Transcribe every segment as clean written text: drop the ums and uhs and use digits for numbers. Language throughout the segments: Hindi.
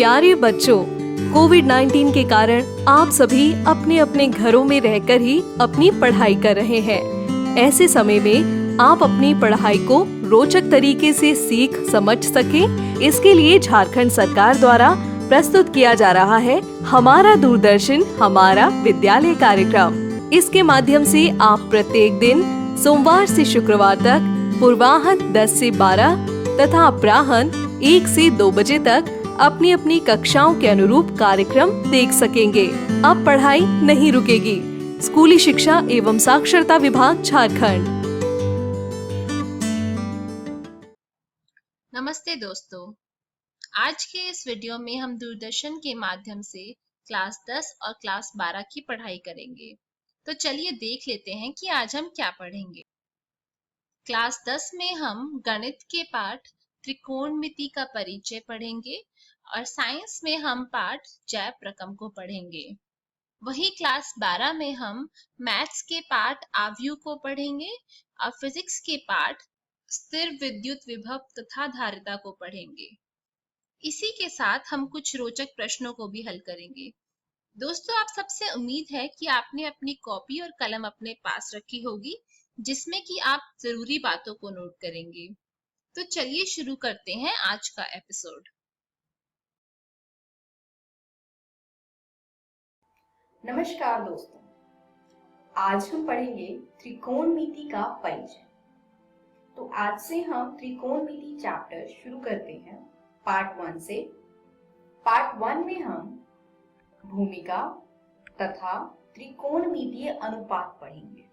प्यारे बच्चों, कोविड-19 के कारण आप सभी अपने अपने घरों में रहकर ही अपनी पढ़ाई कर रहे हैं। ऐसे समय में आप अपनी पढ़ाई को रोचक तरीके से सीख समझ सकें, इसके लिए झारखंड सरकार द्वारा प्रस्तुत किया जा रहा है हमारा दूरदर्शन हमारा विद्यालय कार्यक्रम। इसके माध्यम से आप प्रत्येक दिन सोमवार से शुक्रवार तक पूर्वाह्न 10 से 12 तथा अपराह्न 1 से 2 बजे तक अपनी अपनी कक्षाओं के अनुरूप कार्यक्रम देख सकेंगे। अब पढ़ाई नहीं रुकेगी। स्कूली शिक्षा एवं साक्षरता विभाग झारखंड। नमस्ते दोस्तों, आज के इस वीडियो में हम दूरदर्शन के माध्यम से क्लास 10 और क्लास 12 की पढ़ाई करेंगे। तो चलिए देख लेते हैं कि आज हम क्या पढ़ेंगे। क्लास 10 में हम गणित के पाठ त्रिकोणमिति का परिचय पढ़ेंगे और साइंस में हम पाठ जैव रकम को पढ़ेंगे। वही क्लास 12 में हम मैथ्स के पाठ आव्यूह को पढ़ेंगे और फिजिक्स के पाठ स्थिर विद्युत विभव तथा धारिता को पढ़ेंगे। इसी के साथ हम कुछ रोचक प्रश्नों को भी हल करेंगे। दोस्तों, आप सबसे उम्मीद है कि आपने अपनी कॉपी और कलम अपने पास रखी होगी, जिसमें कि आप जरूरी बातों को नोट करेंगे। तो चलिए शुरू करते हैं आज का एपिसोड। नमस्कार दोस्तों, आज हम पढ़ेंगे त्रिकोणमिति का परिचय। तो आज से हम त्रिकोणमिति चैप्टर शुरू करते हैं पार्ट 1 से। पार्ट 1 में हम भूमिका तथा त्रिकोणमितीय अनुपात पढ़ेंगे।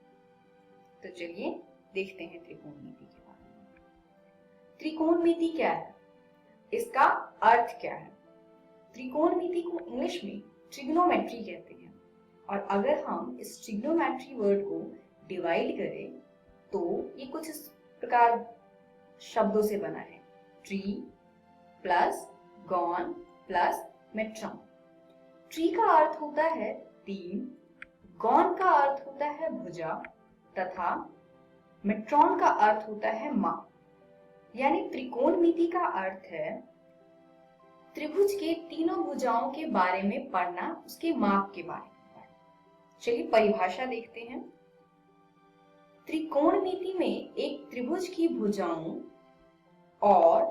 तो चलिए देखते हैं त्रिकोणमिति के बारे में। त्रिकोणमिति क्या है, इसका अर्थ क्या है? त्रिकोणमिति को इंग्लिश में ट्रिग्नोमेट्री कहते हैं और अगर हम इस ट्रिग्नोमेट्री वर्ड को डिवाइड करें तो ये कुछ इस प्रकार शब्दों से बना है। Tri plus gon plus metron. Tri का अर्थ होता है तीन, गॉन का अर्थ होता है भुजा तथा मेट्रॉन का अर्थ होता है माप। यानी त्रिकोणमिति का अर्थ है त्रिभुज के तीनों भुजाओं के बारे में पढ़ना, उसके माप के बारे में पढ़ना। चलिए परिभाषा देखते हैं। त्रिकोणमिति में एक त्रिभुज की भुजाओं और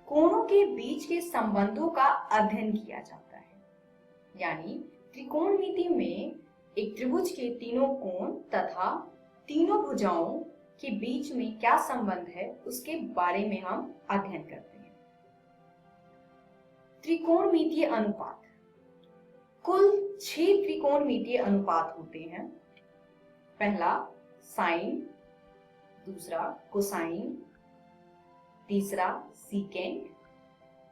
कोणों के बीच के संबंधों का अध्ययन किया जाता है। यानी त्रिकोणमिति में एक त्रिभुज के तीनों कोण तथा तीनों भुजाओं के बीच में क्या संबंध है, उसके बारे में हम अध्ययन करते हैं। त्रिकोणमितीय अनुपात। कुल 6 त्रिकोणमितीय अनुपात होते हैं। पहला साइन, दूसरा कोसाइन, तीसरा सीकेंट,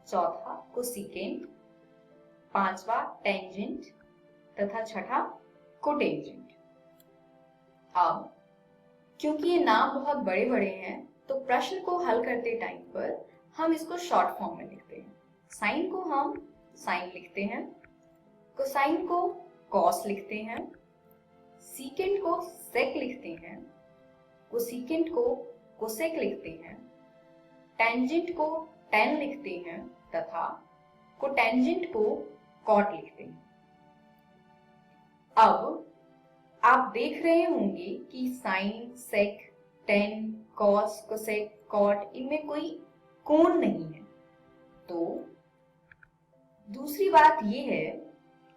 चौथा कोसिकेंट, पांचवा टेंजेंट तथा छठा कोटेंजेंट। अब क्योंकि ये नाम बहुत बड़े बड़े हैं तो प्रश्न को हल करते टाइम पर हम इसको शॉर्ट फॉर्म में लिखते हैं। साइन को हम साइन लिखते हैं, कोसाइन को कॉस लिखते हैं, सीकेंट को सेक लिखते हैं, कोसिकेंट को कोसेक लिखते हैं, टेंजेंट को टेन लिखते हैं तथा कोटेंजेंट को कॉट लिखते हैं। अब आप देख रहे होंगे कि साइन, सेक, टेन, कॉस, कोसेक, कॉट, इनमें कोई कोण नहीं है। तो दूसरी बात यह है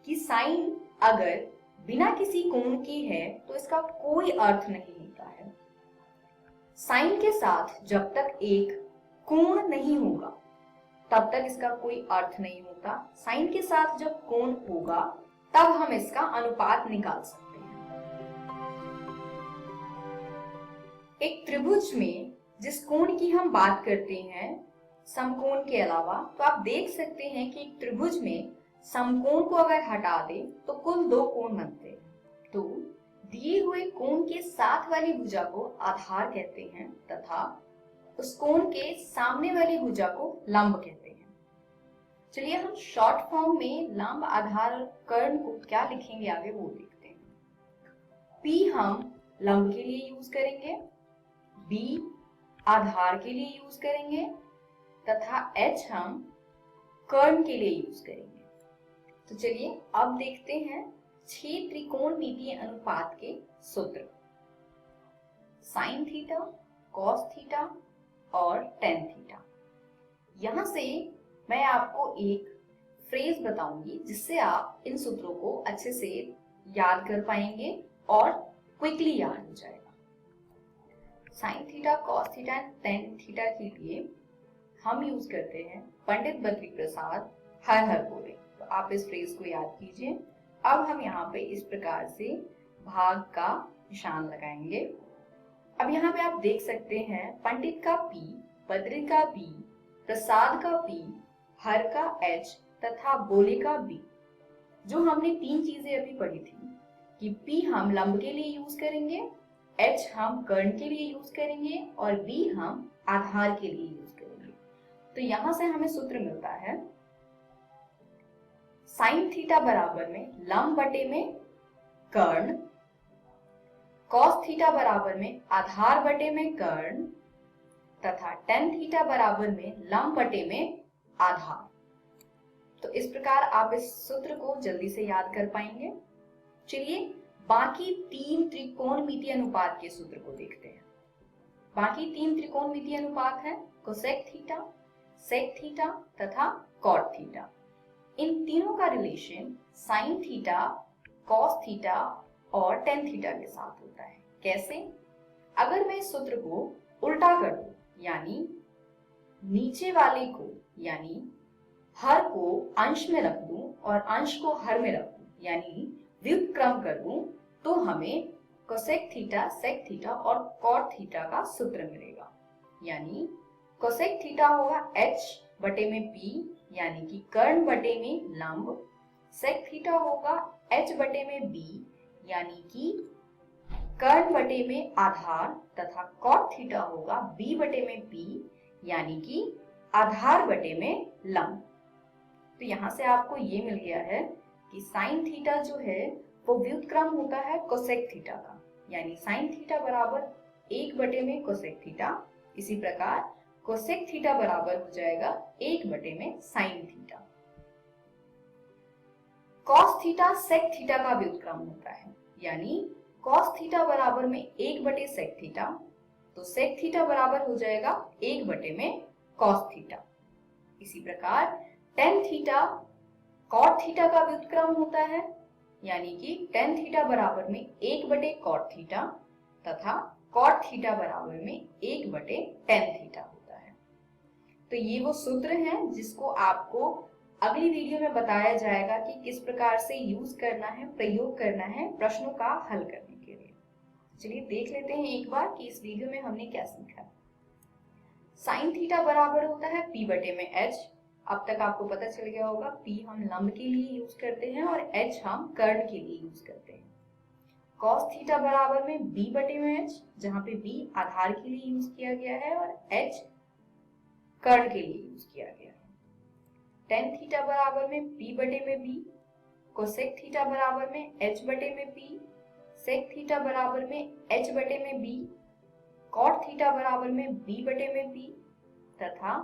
कि साइन अगर बिना किसी कोण के है तो इसका कोई अर्थ नहीं होता है। साइन के साथ जब तक एक कोण नहीं होगा तब तक इसका कोई अर्थ नहीं होता। साइन के साथ जब कोण होगा तब हम इसका अनुपात निकाल सकते हैं। एक त्रिभुज में जिस कोण की हम बात करते हैं समकोण के अलावा, तो आप देख सकते हैं कि एक त्रिभुज में समकोण को अगर हटा दें तो कुल 2 कोण बनते हैं। तो दिए हुए कोण के साथ वाली भुजा को आधार कहते हैं तथा उस कोण के सामने वाली भुजा को लंब कहते हैं। चलिए हम शॉर्ट फॉर्म में लंब आधार कर्ण को क्या लिखेंगे आगे वो देखते हैं। P हम लंब के लिए यूज करेंगे, B आधार के लिए यूज करेंगे तथा H हम कर्ण के लिए यूज करेंगे। तो चलिए अब देखते हैं 6 त्रिकोणमितीय अनुपात के सूत्र। साइन थीटा, कॉस थीटा और टेन थीटा। यहां से मैं आपको एक फ्रेज बताऊंगी जिससे आप इन सूत्रों को अच्छे से याद कर पाएंगे और क्विकली याद हो जाएगा। Sign theta, cos theta and tan theta के लिए हम यूज करते हैं पंडित बद्री प्रसाद हर हर बोले। तो आप इस फ्रेज को याद कीजिए। अब हम यहाँ पे इस प्रकार से भाग का निशान लगाएंगे। अब यहाँ पे आप देख सकते हैं पंडित का P, बद्री का B, प्रसाद का P, हर का H तथा बोले का B। जो हमने 3 चीजें अभी पढ़ी थी कि P हम लंब के लिए यूज करेंगे, H हम कर्ण के लिए यूज करेंगे और B हम आधार के लिए यूज करेंगे। तो यहां से हमें सूत्र मिलता है साइन थीटा बराबर में लंब बटे में कर्ण, कॉस थीटा बराबर में आधार बटे में कर्ण तथा टेन थीटा बराबर में लंब बटे में आधार। तो इस प्रकार आप इस सूत्र को जल्दी से याद कर पाएंगे। चलिए बाकी 3 त्रिकोणमितीय अनुपात के सूत्र को देखते हैं। बाकी 3 त्रिकोणमितीय अनुपात है कोसेक थीटा, सेक थीटा तथा कॉट थीटा। इन तीनों का relation sign theta, cos theta और टेन थीटा के साथ होता है। कैसे? अगर मैं इस सूत्र को उल्टा कर दूं, यानी नीचे वाले को यानी हर को अंश में रख दूं और अंश को हर में रख दूं, यानी व्युत्क्रम कर दूं, तो हमें कोसेक थीटा, सेक थीटा और कॉट थीटा का सूत्र मिलेगा। यानी कोसेक थीटा होगा h बटे में p यानी कि कर्ण बटे में लंब, सेक थीटा होगा h बटे में b यानी कि कर्ण बटे में आधार तथा कॉट थीटा होगा b बटे में p यानी कि आधार बटे में लंब। तो यहां से आपको ये मिल गया है कि साइन थीटा जो है वो व्युत्क्रम होता है कोसेक थीटा का, यानी साइन थीटा बराबर 1 बटे में कोसेक थीटा। इसी प्रकार कोसेक थीटा बराबर हो जाएगा 1 बटे में sine theta. Cos theta sec theta का व्युत्क्रम होता है, यानी कॉस थीटा बराबर में 1 बटे सेक थीटा, तो सेक थीटा बराबर हो जाएगा 1 बटे में कॉस थीटा। इसी प्रकार टेन थीटा कॉट थीटा का व्युत्क्रम होता है, यानी कि टेन थीटा बराबर में 1 बटे कॉट थीटा तथा कॉट थीटा बराबर में 1 बटे टेन थीटा होता है। तो ये वो सूत्र हैं जिसको आपको अगली वीडियो में बताया जाएगा कि किस प्रकार से यूज करना है, प्रयोग करना है प्रश्नों का हल करने के लिए। चलिए देख लेते हैं एक बार कि इस वीडियो में हमने क्या सीखा। साइन थीटा बराबर होता है p बटे में h। अब तक आपको पता चल गया होगा p हम लंब के लिए यूज करते हैं और h हम कर्ण के लिए यूज करते हैं। कॉस थीटा बराबर में b बटे में h, जहां पे b आधार के लिए यूज किया गया है और h कर्ण के लिए यूज किया गया है। टेन थीटा बराबर में p बटे में b, कोसेक थीटा बराबर में h बटे में p, सेक थीटा बराबर में h बटे में b, कॉट थीटा बराबर में b बटे में p तथा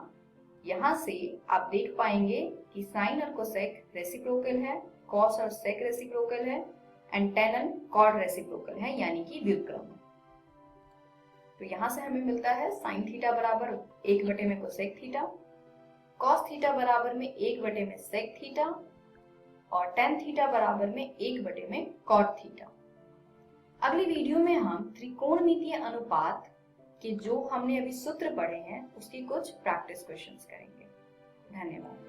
यहाँ से आप देख पाएंगे कि साइन और कोसेक रेसिप्रोकल है, कॉस और सेक रेसिप्रोकल है and tan and cot reciprocal है, यानी कि व्युत्क्रम। तो यहाँ से हमें मिलता है साइन थीटा बराबर 1 बटे में कोसेक थीटा, कॉस थीटा बराबर में 1 बटे में सेक थीटा और टेन थीटा बराबर में 1 बटे में कॉट थीटा। अगली वीडियो में हम त्रिकोणमितीय अनुपात कि जो हमने अभी सूत्र पढ़े हैं उसकी कुछ प्रैक्टिस क्वेश्चंस करेंगे। धन्यवाद।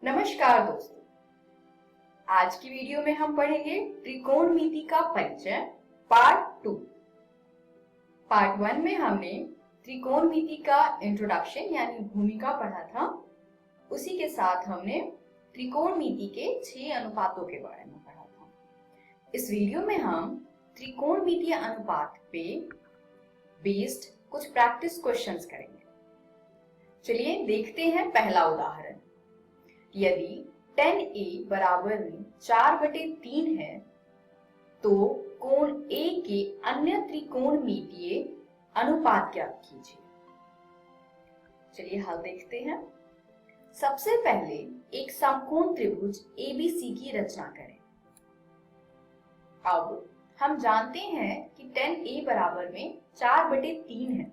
नमस्कार दोस्तों, आज की वीडियो में हम पढ़ेंगे त्रिकोणमिति का परिचय पार्ट 2। पार्ट 1 में हमने त्रिकोणमिति का इंट्रोडक्शन यानी भूमिका पढ़ा था। उसी के साथ हमने त्रिकोणमिति के 6 अनुपातों के बारे में पढ़ा था। इस वीडियो में हम त्रिकोणमितीय अनुपात पे बेस्ड कुछ प्रैक्टिस क्वेश्चंस करेंगे। चलिए देखते हैं पहला उदाहरण। यदि tan A बराबर में 4/3 है तो कोण A के अन्य त्रिकोणमितीय अनुपात ज्ञात कीजिए। चलिए हल देखते हैं। सबसे पहले एक समकोण त्रिभुज ABC की रचना करें। अब हम जानते हैं कि tan A बराबर में 4/3 है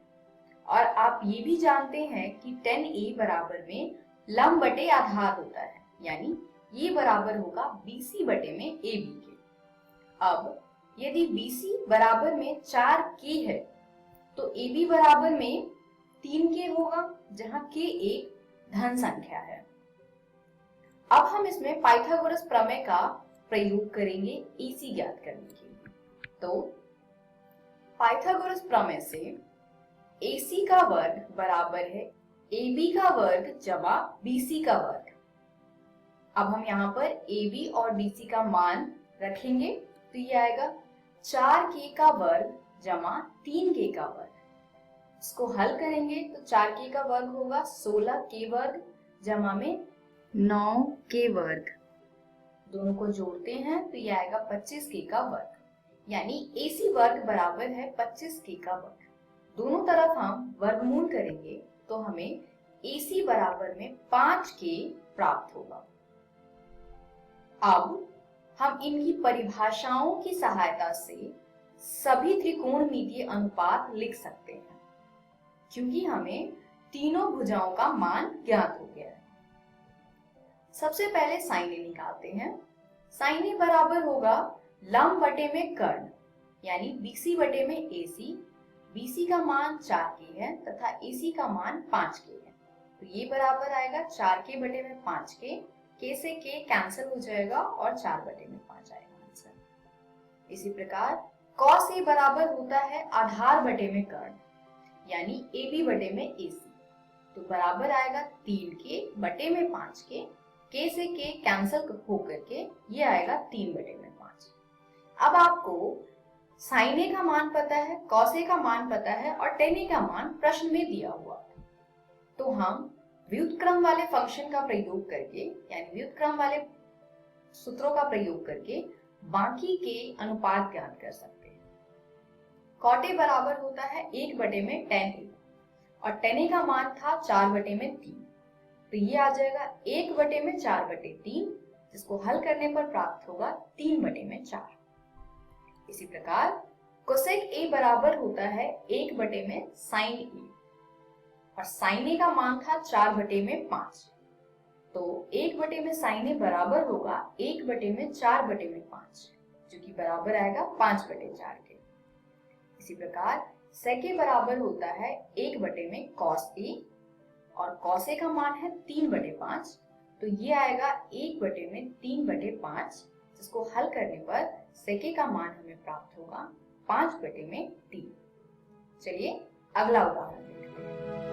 और आप ये भी जानते हैं कि tan A बराबर में लंब बटे आधार होता है, यानी ये बराबर होगा BC बटे में AB के। अब यदि BC बराबर में 4K है तो AB बराबर में 3K होगा, जहां K एक धन संख्या है। अब हम इसमें पाइथागोरस प्रमेय का प्रयोग करेंगे AC ज्ञात करने के लिए। तो पाइथागोरस प्रमेय से AC का वर्ग बराबर है AB का वर्ग जमा BC का वर्ग। अब हम यहाँ पर AB और BC का मान रखेंगे तो ये आएगा 4K का वर्ग जमा 3K का वर्ग। इसको हल करेंगे तो 4K का वर्ग होगा 16K वर्ग जमा में 9K वर्ग। दोनों को जोड़ते हैं तो ये आएगा 25K का वर्ग, यानी AC वर्ग बराबर है 25K का वर्ग। दोनों तरफ हम वर्गमूल करेंगे तो हमें AC बराबर में 5K प्राप्त होगा। अब हम इनकी परिभाषाओं की सहायता से सभी त्रिकोणमितीय अनुपात लिख सकते हैं, क्योंकि हमें तीनों भुजाओं का मान ज्ञात हो गया है। सबसे पहले sin A निकालते हैं। sin A बराबर होगा लंब बटे में कर्ण, यानी BC बटे में AC। BC का मान 4K है तथा AC का मान 5K है, तो ये बराबर आएगा 4K बटे में 5K। K से K कैंसिल हो जाएगा और 4 बटे में 5 आएगा आंसर। इसी प्रकार cos A बराबर होता है आधार बटे में कर्ण, यानी AB बटे में AC, तो बराबर आएगा 3K बटे में 5K। K से K कैंसिल होकर के ये आएगा 3 बटे में 5। अब आपको sin A का मान पता है, cos A का मान पता है और tan A का मान प्रश्न में दिया हुआ है, तो हम व्युत्क्रम वाले फंक्शन का प्रयोग करके, यानी व्युत्क्रम वाले सूत्रों का प्रयोग करके बाकी के अनुपात ज्ञात कर सकते हैं। cot A बराबर होता है 1 बटे में tan A और tan A का मान था 4 बटे में 3, तो ये आ जाएगा 1 बटे में 4 बटे 3, जिसको हल करने पर प्राप्त होगा 3 बटे में 4। इसी प्रकार cosec A बराबर होता है 1 बटे में sin A और sin A का मान था 4 बटे में 5, तो 1 बटे में sin A बराबर होगा 1 बटे में 4 बटे में 5, जो कि बराबर आएगा 5 बटे 4 के। इसी प्रकार sec A बराबर होता है 1 बटे में cos A और cos A का मान है 3 बटे 5, तो ये आएगा 1 बटे में 3 बटे 5, जिसको हल करने पर sec A का मान हमें प्राप्त होगा 5 बटे में 3। चलिए अगला उदाहरण देखते हैं।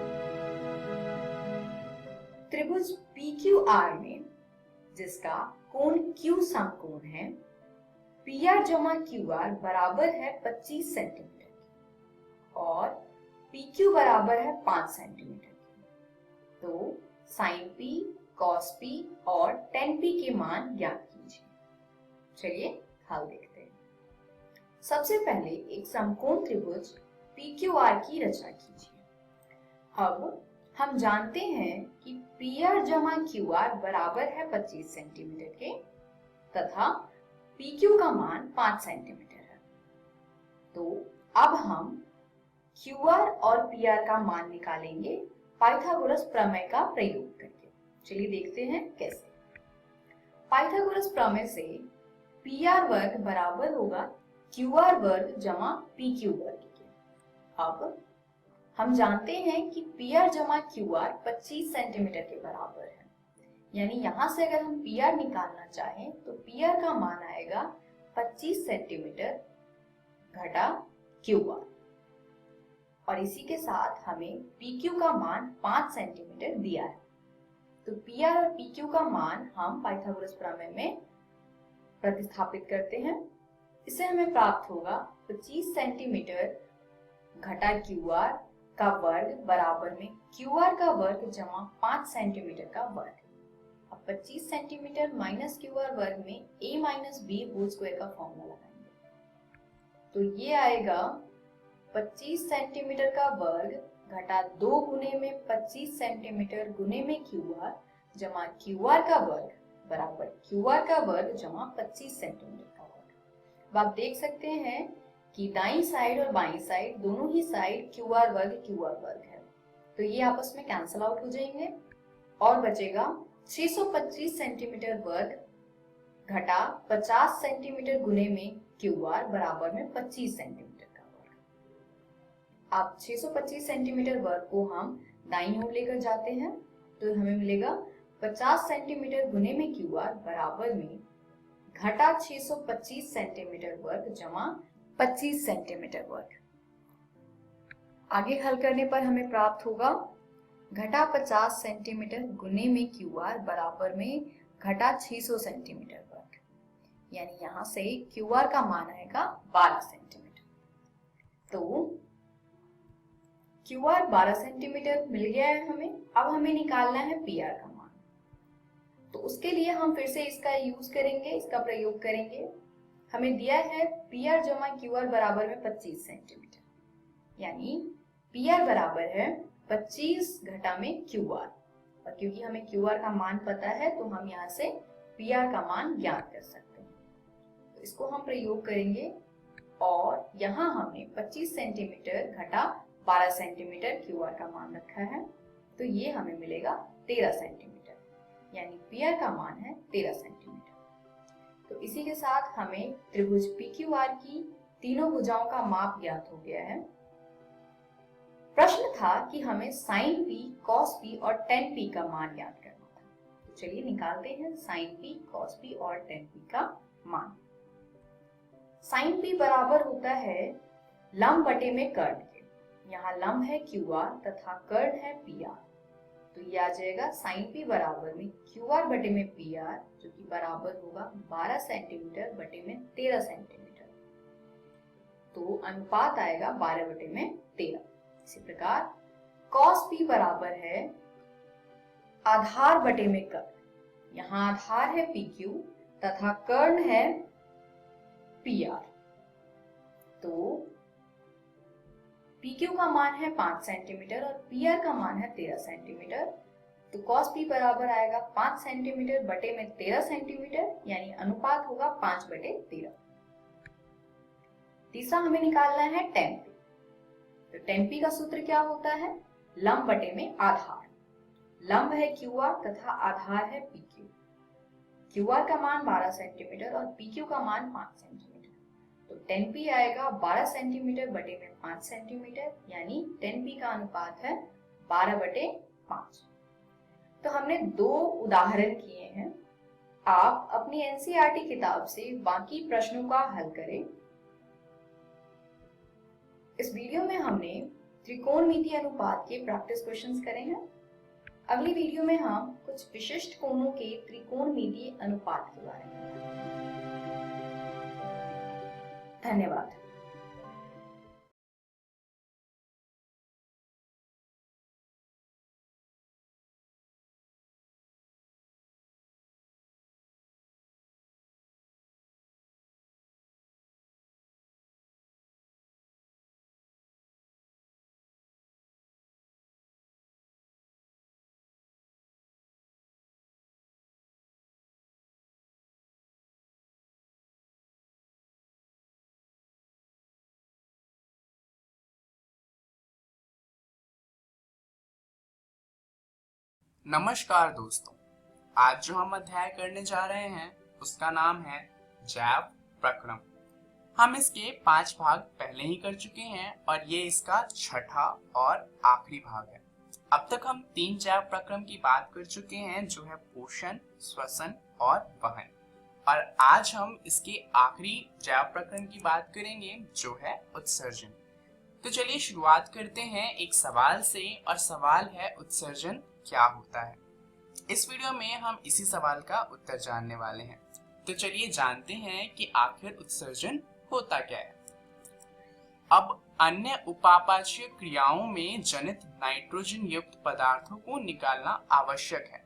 त्रिभुज PQR में जिसका कोण Q समकोण है, PR जमा QR बराबर है 25 सेंटीमीटर और PQ बराबर है 5 सेंटीमीटर की, तो sin P, cos P और tan P के मान ज्ञात कीजिए। चलिए हल देखते हैं। सबसे पहले एक समकोण त्रिभुज PQR की रचना कीजिए। अब हम जानते हैं कि PR जमा QR बराबर है 25 सेंटीमीटर के तथा PQ का मान 5 सेंटीमीटर है, तो अब हम QR और PR का मान निकालेंगे पाइथागोरस प्रमेय का प्रयोग करके। चलिए देखते हैं कैसे। पाइथागोरस प्रमेय से PR वर्ग बराबर होगा QR वर्ग जमा PQ वर्ग के। अब हम जानते हैं कि PR जमा QR 25 सेंटीमीटर के बराबर है, यानी यहाँ से अगर हम PR निकालना चाहें तो PR का मान आएगा 25 सेंटीमीटर घटा QR। और इसी के साथ हमें PQ का मान 5 सेंटीमीटर दिया है। तो PR और PQ का मान हम पाइथागोरस प्रमेय में प्रतिस्थापित करते हैं। इससे हमें प्राप्त होगा 25 सेंटीमीटर घटा QR का वर्ग बराबर में QR का वर्ग जमा 5 सेंटीमीटर का वर्ग। अब 25 सेंटीमीटर माइनस QR वर्ग में a minus b whole square का फॉर्मूला लगाएंगे। तो ये आएगा 25 सेंटीमीटर का वर्ग घटा 2 गुने में 25 सेंटीमीटर गुने में QR जमा QR का वर्ग बराबर QR का वर्ग जमा 25 सेंटीमीटर का वर्ग। अब आप देख सकते हैं कि दाईं साइड और बाईं साइड दोनों ही साइड QR वर्ग है, तो ये आपस में कैंसिल आउट हो जाएंगे और बचेगा 625 सेंटीमीटर वर्ग घटा 50 सेंटीमीटर गुने में QR बराबर में 25 सेंटीमीटर का वर्ग। अब 625 सेंटीमीटर वर्ग को हम दाईं ओर लेकर जाते हैं तो हमें मिलेगा 50 सेंटीमीटर गुने में QR बराबर में घटा 625 सेंटीमीटर वर्ग जमा 25 सेंटीमीटर वर्ग। आगे हल करने पर हमें प्राप्त होगा घटा 50 सेंटीमीटर गुने में QR बराबर में घटा 600 सेंटीमीटर वर्ग, यानी यहाँ से QR का मान आएगा 12 सेंटीमीटर। तो QR 12 सेंटीमीटर मिल गया है हमें। अब हमें निकालना है PR का मान, तो उसके लिए हम फिर से इसका यूज करेंगे, इसका प्रयोग करेंगे। हमें दिया है PR जमा QR बराबर में 25 सेंटीमीटर, यानी PR बराबर है 25 घटा में QR, और क्योंकि हमें QR का मान पता है तो हम यहाँ से PR का मान ज्ञात कर सकते हैं। तो इसको हम प्रयोग करेंगे और यहाँ हमने 25 सेंटीमीटर घटा 12 सेंटीमीटर QR का मान रखा है, तो ये हमें मिलेगा 13 सेंटीमीटर, यानी PR का मान है 13 सेंटीमीटर। तो इसी के साथ हमें त्रिभुज PQR की तीनों भुजाओं का माप ज्ञात हो गया है। प्रश्न था कि हमें sin P, cos P और tan P का मान ज्ञात करना था। तो चलिए निकालते हैं sin P, cos P और tan P का मान। sin P बराबर होता है लंब बटे में कर्ण के। यहाँ लंब है QR तथा कर्ण है PR, तो ये आ जाएगा sin P बराबर में QR बटे में PR, जो कि बराबर होगा 12 सेंटीमीटर बटे में 13 सेंटीमीटर। तो अनुपात आएगा 12 बटे में 13। इसी प्रकार cos P बराबर है आधार बटे में कर्ण। यहाँ आधार है PQ तथा कर्ण है PR। तो PQ का मान है 5 सेंटीमीटर और PR का मान है 13 सेंटीमीटर। तो cos P बराबर आएगा 5 सेंटीमीटर बटे में 13 सेंटीमीटर, यानी अनुपात होगा 5 बटे 13। तीसरा हमें निकालना है tan P। तो tan P का सूत्र क्या होता है? लंब बटे में आधार। लंब है QR तथा आधार है PQ। QR का मान 12 सेंटीमीटर और PQ का मान 5 सेंटीमीटर। तो tan P आएगा 12 सेंटीमीटर बटे में 5 सेंटीमीटर, यानी tan P का अनुपात है 12 बटे 5। तो हमने 2 उदाहरण किए हैं। आप अपनी NCERT किताब से बाकी प्रश्नों का हल करें। इस वीडियो में हमने त्रिकोणमिति अनुपात के प्रैक्टिस क्वेश्चंस करे हैं। अगली वीडियो में हम कुछ विशिष्ट कोणों के त्रिकोणमिति अनुपात के बारे में। धन्यवाद। नमस्कार दोस्तों, आज जो हम अध्याय करने जा रहे हैं उसका नाम है जैव प्रक्रम। हम इसके 5 भाग पहले ही कर चुके हैं और ये इसका छठा और आखिरी भाग है। अब तक हम 3 जैव प्रक्रम की बात कर चुके हैं, जो है पोषण, श्वसन और वहन, और आज हम इसके आखिरी जैव प्रक्रम की बात करेंगे, जो है उत्सर्जन। तो चलिए शुरुआत करते हैं एक सवाल से, और सवाल है उत्सर्जन क्या होता है। इस वीडियो में हम इसी सवाल का उत्तर जानने वाले हैं। तो चलिए जानते हैं कि आखिर उत्सर्जन होता क्या है। अब अन्य उपापाचीय क्रियाओं में जनित नाइट्रोजन युक्त पदार्थों को निकालना आवश्यक है।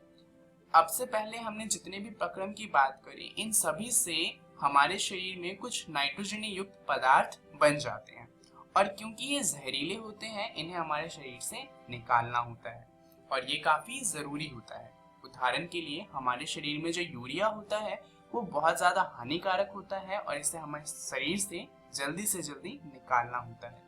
अब से पहले हमने जितने भी प्रक्रम की बात करी, इन सभी से हमारे शरीर में कुछ नाइट्रोजन युक्त पदार्थ बन जाते हैं, और क्योंकि ये जहरीले होते हैं, इन्हें हमारे शरीर से निकालना होता है, और ये काफी जरूरी होता है। उदाहरण के लिए हमारे शरीर में जो यूरिया होता है वो बहुत ज्यादा हानिकारक होता है, और इसे हमारे शरीर से जल्दी निकालना होता है।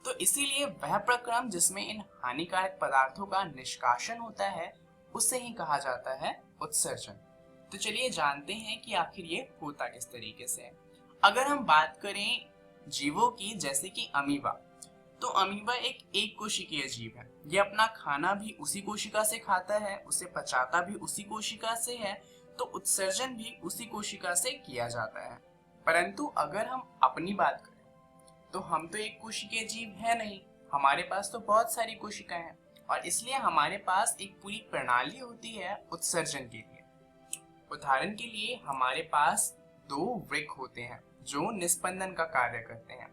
तो इसीलिए वह प्रक्रम जिसमें इन हानिकारक पदार्थों का निष्कासन होता है, उसे ही कहा जाता है उत्सर्जन। तो चलिए जानते हैं कि आखिर ये होता किस तरीके से है। अगर हम बात करें जीवों की, जैसे कि अमीबा, तो अमीबा एक कोशिकीय जीव है। ये अपना खाना भी उसी कोशिका से खाता है, उसे पचाता भी उसी कोशिका से है, तो उत्सर्जन भी उसी कोशिका से किया जाता है। परंतु अगर हम अपनी बात करें तो हम तो एक कोशिकीय जीव है नहीं, हमारे पास तो बहुत सारी कोशिकाएं हैं, और इसलिए हमारे पास एक पूरी प्रणाली होती है उत्सर्जन के लिए। उदाहरण के लिए हमारे पास 2 वृक्क होते हैं जो निस्पंदन का कार्य करते हैं।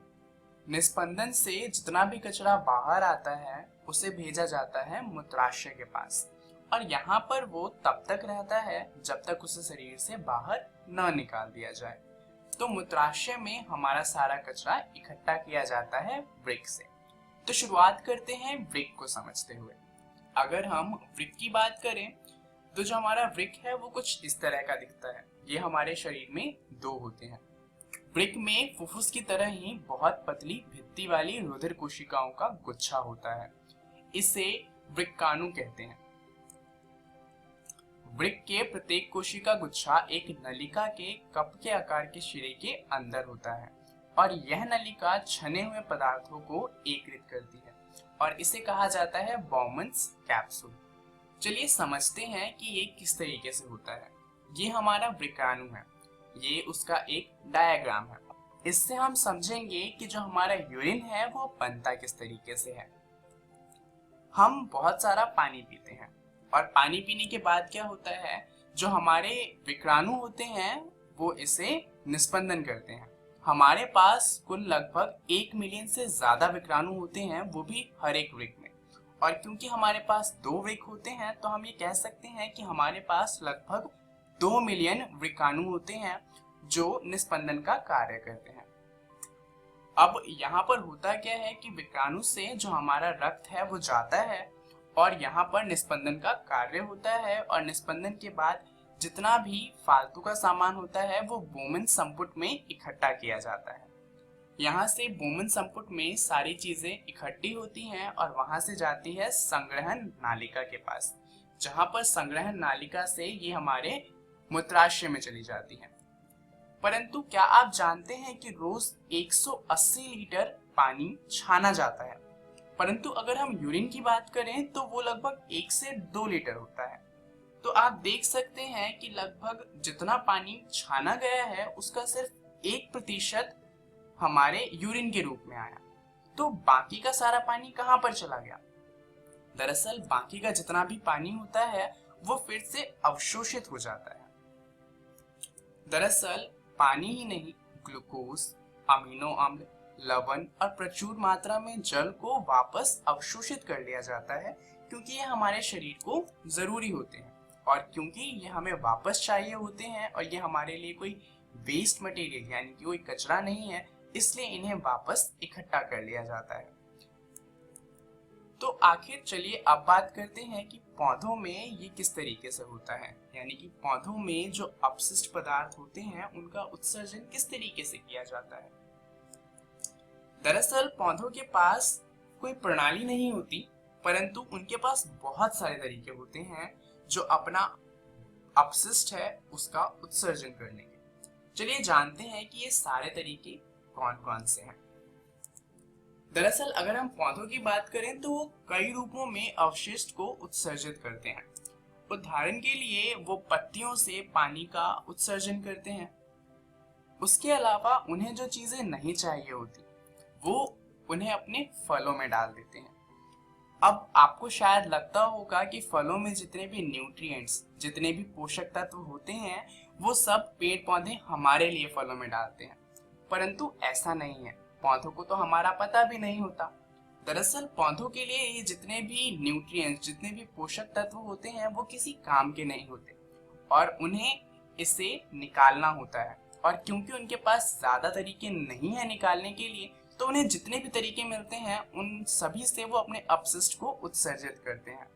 निस्पंदन से जितना भी कचरा बाहर आता है उसे भेजा जाता है मूत्राशय के पास, और यहाँ पर वो तब तक रहता है जब तक उसे शरीर से बाहर न निकाल दिया जाए। तो मूत्राशय में हमारा सारा कचरा इकट्ठा किया जाता है वृक्क से। तो शुरुआत करते हैं वृक्क को समझते हुए। अगर हम वृक्क की बात करें तो जो हमारा वृक्क है वो कुछ इस तरह का दिखता है। ये हमारे शरीर में 2 होते हैं। वृक्क में फुफ्फुस की तरह ही बहुत पतली भित्ति वाली रुधिर कोशिकाओं का गुच्छा होता है। इसे वृक्काणु कहते हैं। वृक्क के प्रत्येक कोशिका गुच्छा एक नलिका के कप के आकार के शिरे के अंदर होता है, और यह नलिका छने हुए पदार्थों को एकत्रित करती है, और इसे कहा जाता है बॉमन्स कैप्सूल। चलिए समझते हैं कि ये किस तरीके से होता है। ये हमारा वृक्काणु है, ये उसका एक डायग्राम है। इससे हम समझेंगे कि जो हमारा यूरिन है वो बनता किस तरीके से है। हम बहुत सारा पानी पीते हैं, और पानी पीने के बाद क्या होता है, जो हमारे विक्राणु होते हैं वो इसे निस्पंदन करते हैं। हमारे पास कुल लगभग 1 मिलियन से ज्यादा विक्राणु होते हैं, वो भी हर एक वृक्क में। और क्योंकि हमारे पास 2 वृक्क होते हैं, तो हम ये कह सकते हैं कि हमारे पास लगभग 2 मिलियन विक्राणु होते हैं जो निस्पंदन का कार्य करते हैं। अब यहाँ पर होता क्या है कि विक्राणु से जो हमारा रक्त है वो जाता है, और यहाँ पर निस्पंदन का कार्य होता है, और निस्पंदन के बाद जितना भी फालतू का सामान होता है वो बोमन संपुट में इकट्ठा किया जाता है। यहाँ से बोमन संपुट में सारी चीजें इकट्ठी होती हैं, और वहां से जाती है संग्रहण नालिका के पास, जहाँ पर संग्रहण नालिका से ये हमारे मूत्राशय में चली जाती है। परंतु क्या आप जानते हैं कि रोज 180 लीटर पानी छाना जाता है, परंतु अगर हम यूरिन की बात करें तो वो लगभग 1 से 2 लीटर होता है। तो आप देख सकते हैं कि लगभग जितना पानी छाना गया है उसका सिर्फ 1% हमारे यूरिन के रूप में आया। तो बाकी का सारा पानी कहाँ पर चला गया? दरअसल बाकी का जितना भी पानी होता है वो फिर से अवशोषित हो जाता है। दरअसल पानी ही नहीं, ग्लूकोज, अमीनो अम्ल, लवण और प्रचुर मात्रा में जल को वापस अवशोषित कर लिया जाता है, क्योंकि ये हमारे शरीर को जरूरी होते हैं, और क्योंकि ये हमें वापस चाहिए होते हैं, और ये हमारे लिए कोई वेस्ट मटेरियल यानी कि कोई कचरा नहीं है, इसलिए इन्हें वापस इकट्ठा कर लिया जाता है। तो आखिर चलिए अब बात करते हैं कि पौधों में ये किस तरीके से होता है, यानी कि पौधों में जो अपशिष्ट पदार्थ होते हैं उनका उत्सर्जन किस तरीके से किया जाता है। दरअसल पौधों के पास कोई प्रणाली नहीं होती, परंतु उनके पास बहुत सारे तरीके होते हैं जो अपना अपशिष्ट है उसका उत्सर्जन करने के। चलिए जानते हैं कि ये सारे तरीके कौन कौन से हैं। दरअसल अगर हम पौधों की बात करें तो वो कई रूपों में अवशिष्ट को उत्सर्जित करते हैं। उदाहरण के लिए वो पत्तियों से पानी का उत्सर्जन करते हैं। उसके अलावा उन्हें जो चीजें नहीं चाहिए होती वो उन्हें अपने फलों में डाल देते हैं। अब आपको शायद लगता होगा कि फलों में जितने भी न्यूट्रिएंट्स, जितने भी पोषक तत्व होते हैं, वो सब पेड़ पौधे हमारे लिए फलों में डालते हैं, परंतु ऐसा नहीं है। पौधों को तो हमारा पता भी नहीं होता। दरअसल पौधों के लिए ये जितने भी न्यूट्रिएंट्स, जितने भी पोषक तत्व होते हैं, वो किसी काम के नहीं होते और उन्हें इसे निकालना होता है। और क्योंकि उनके पास ज्यादा तरीके नहीं है निकालने के लिए, तो उन्हें जितने भी तरीके मिलते हैं उन सभी से वो अपने अपशिष्ट को उत्सर्जित करते हैं।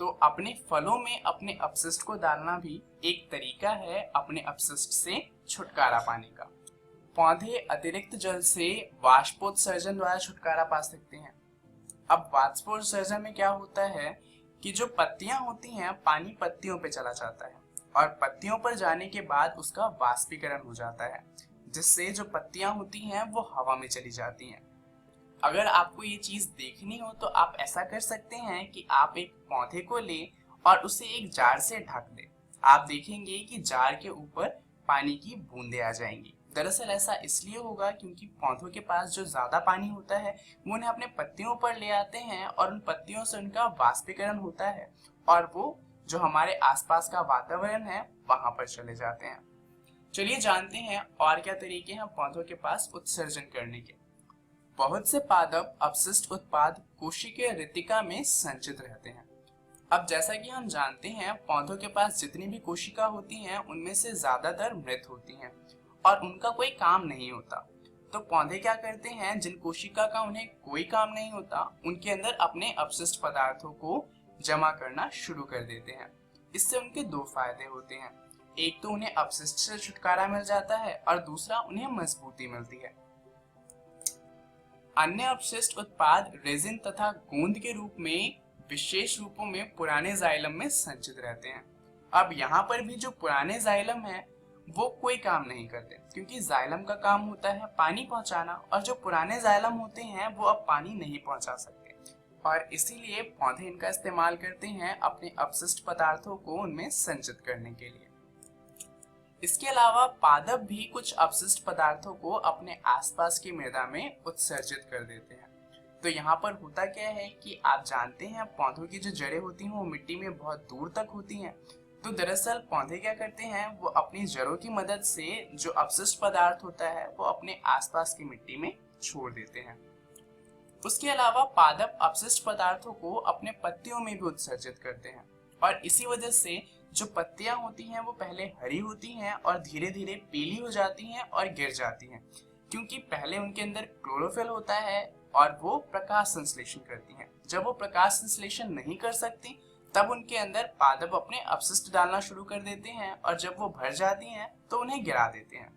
तो अपने फलों में अपने अपशिष्ट को डालना भी एक तरीका है अपने अपशिष्ट से छुटकारा पाने का। पौधे अतिरिक्त जल से वाष्पोत्सर्जन द्वारा छुटकारा पा सकते हैं। अब वाष्पोत्सर्जन में क्या होता है कि जो पत्तियां होती हैं, पानी पत्तियों पे चला जाता है और पत्तियों पर जाने के बाद उसका वाष्पीकरण हो जाता है, जिससे जो पत्तियां होती हैं वो हवा में चली जाती हैं। अगर आपको ये चीज देखनी हो तो आप ऐसा कर सकते हैं कि आप एक पौधे को लें और उसे एक जार से ढक दें। आप देखेंगे कि जार के ऊपर पानी की बूंदें आ जाएंगी। दरअसल ऐसा इसलिए होगा क्योंकि पौधों के पास जो ज्यादा पानी होता है वो उन्हें अपने पत्तियों पर ले आते हैं और उन पत्तियों से उनका वाष्पीकरण होता है और वो जो हमारे आसपास का वातावरण है वहां पर चले जाते हैं। चलिए जानते हैं और क्या तरीके हैं पौधों के पास उत्सर्जन करने के। बहुत से पादप अपशिष्ट उत्पाद कोशिकीय रितिका में संचित रहते हैं। अब जैसा कि हम जानते हैं, पौधों के पास जितनी भी कोशिका होती हैं उनमें से ज्यादातर मृत होती हैं और उनका कोई काम नहीं होता। तो पौधे क्या करते हैं, जिन कोशिका का उन्हें कोई काम नहीं होता, उनके अंदर अपने अपशिष्ट पदार्थों को जमा करना शुरू कर देते हैं। इससे उनके दो फायदे होते हैं। एक तो उन्हें अपशिष्ट से छुटकारा मिल जाता है और दूसरा उन्हें मजबूती मिलती है। अन्य अपशिष्ट उत्पाद रेजिन तथा गोंद के रूप में विशेष रूपों में पुराने जाइलम में संचित रहते हैं। अब यहाँ पर भी जो पुराने जाइलम है वो कोई काम नहीं करते, क्योंकि जाइलम का काम होता है पानी पहुंचाना और जो पुराने जाइलम होते हैं वो अब पानी नहीं पहुंचा सकते और इसीलिए पौधे इनका इस्तेमाल करते हैं अपने अपशिष्ट पदार्थों को उनमें संचित करने के लिए। इसके अलावा पादप भी कुछ अपशिष्ट पदार्थों को अपने आसपास की मृदा में उत्सर्जित कर देते हैं। तो यहाँ पर होता क्या है कि आप जानते हैं पौधों की जो जड़ें होती हैं वो मिट्टी में बहुत दूर तक होती हैं। तो दरअसल पौधे क्या करते हैं, वो अपनी जड़ों की मदद से जो अपशिष्ट पदार्थ होता है वो अपने आसपास की मिट्टी में छोड़ देते हैं। उसके अलावा पादप अपशिष्ट पदार्थों को अपने पत्तियों में भी उत्सर्जित करते हैं और इसी वजह से जो पत्तियां होती हैं वो पहले हरी होती हैं और धीरे धीरे पीली हो जाती हैं और गिर जाती हैं, क्योंकि पहले उनके अंदर क्लोरोफिल होता है और वो प्रकाश संश्लेषण करती हैं। जब वो प्रकाश संश्लेषण नहीं कर सकती तब उनके अंदर पादप अपने अपशिष्ट डालना शुरू कर देते हैं और जब वो भर जाती हैं तो उन्हें गिरा देते हैं।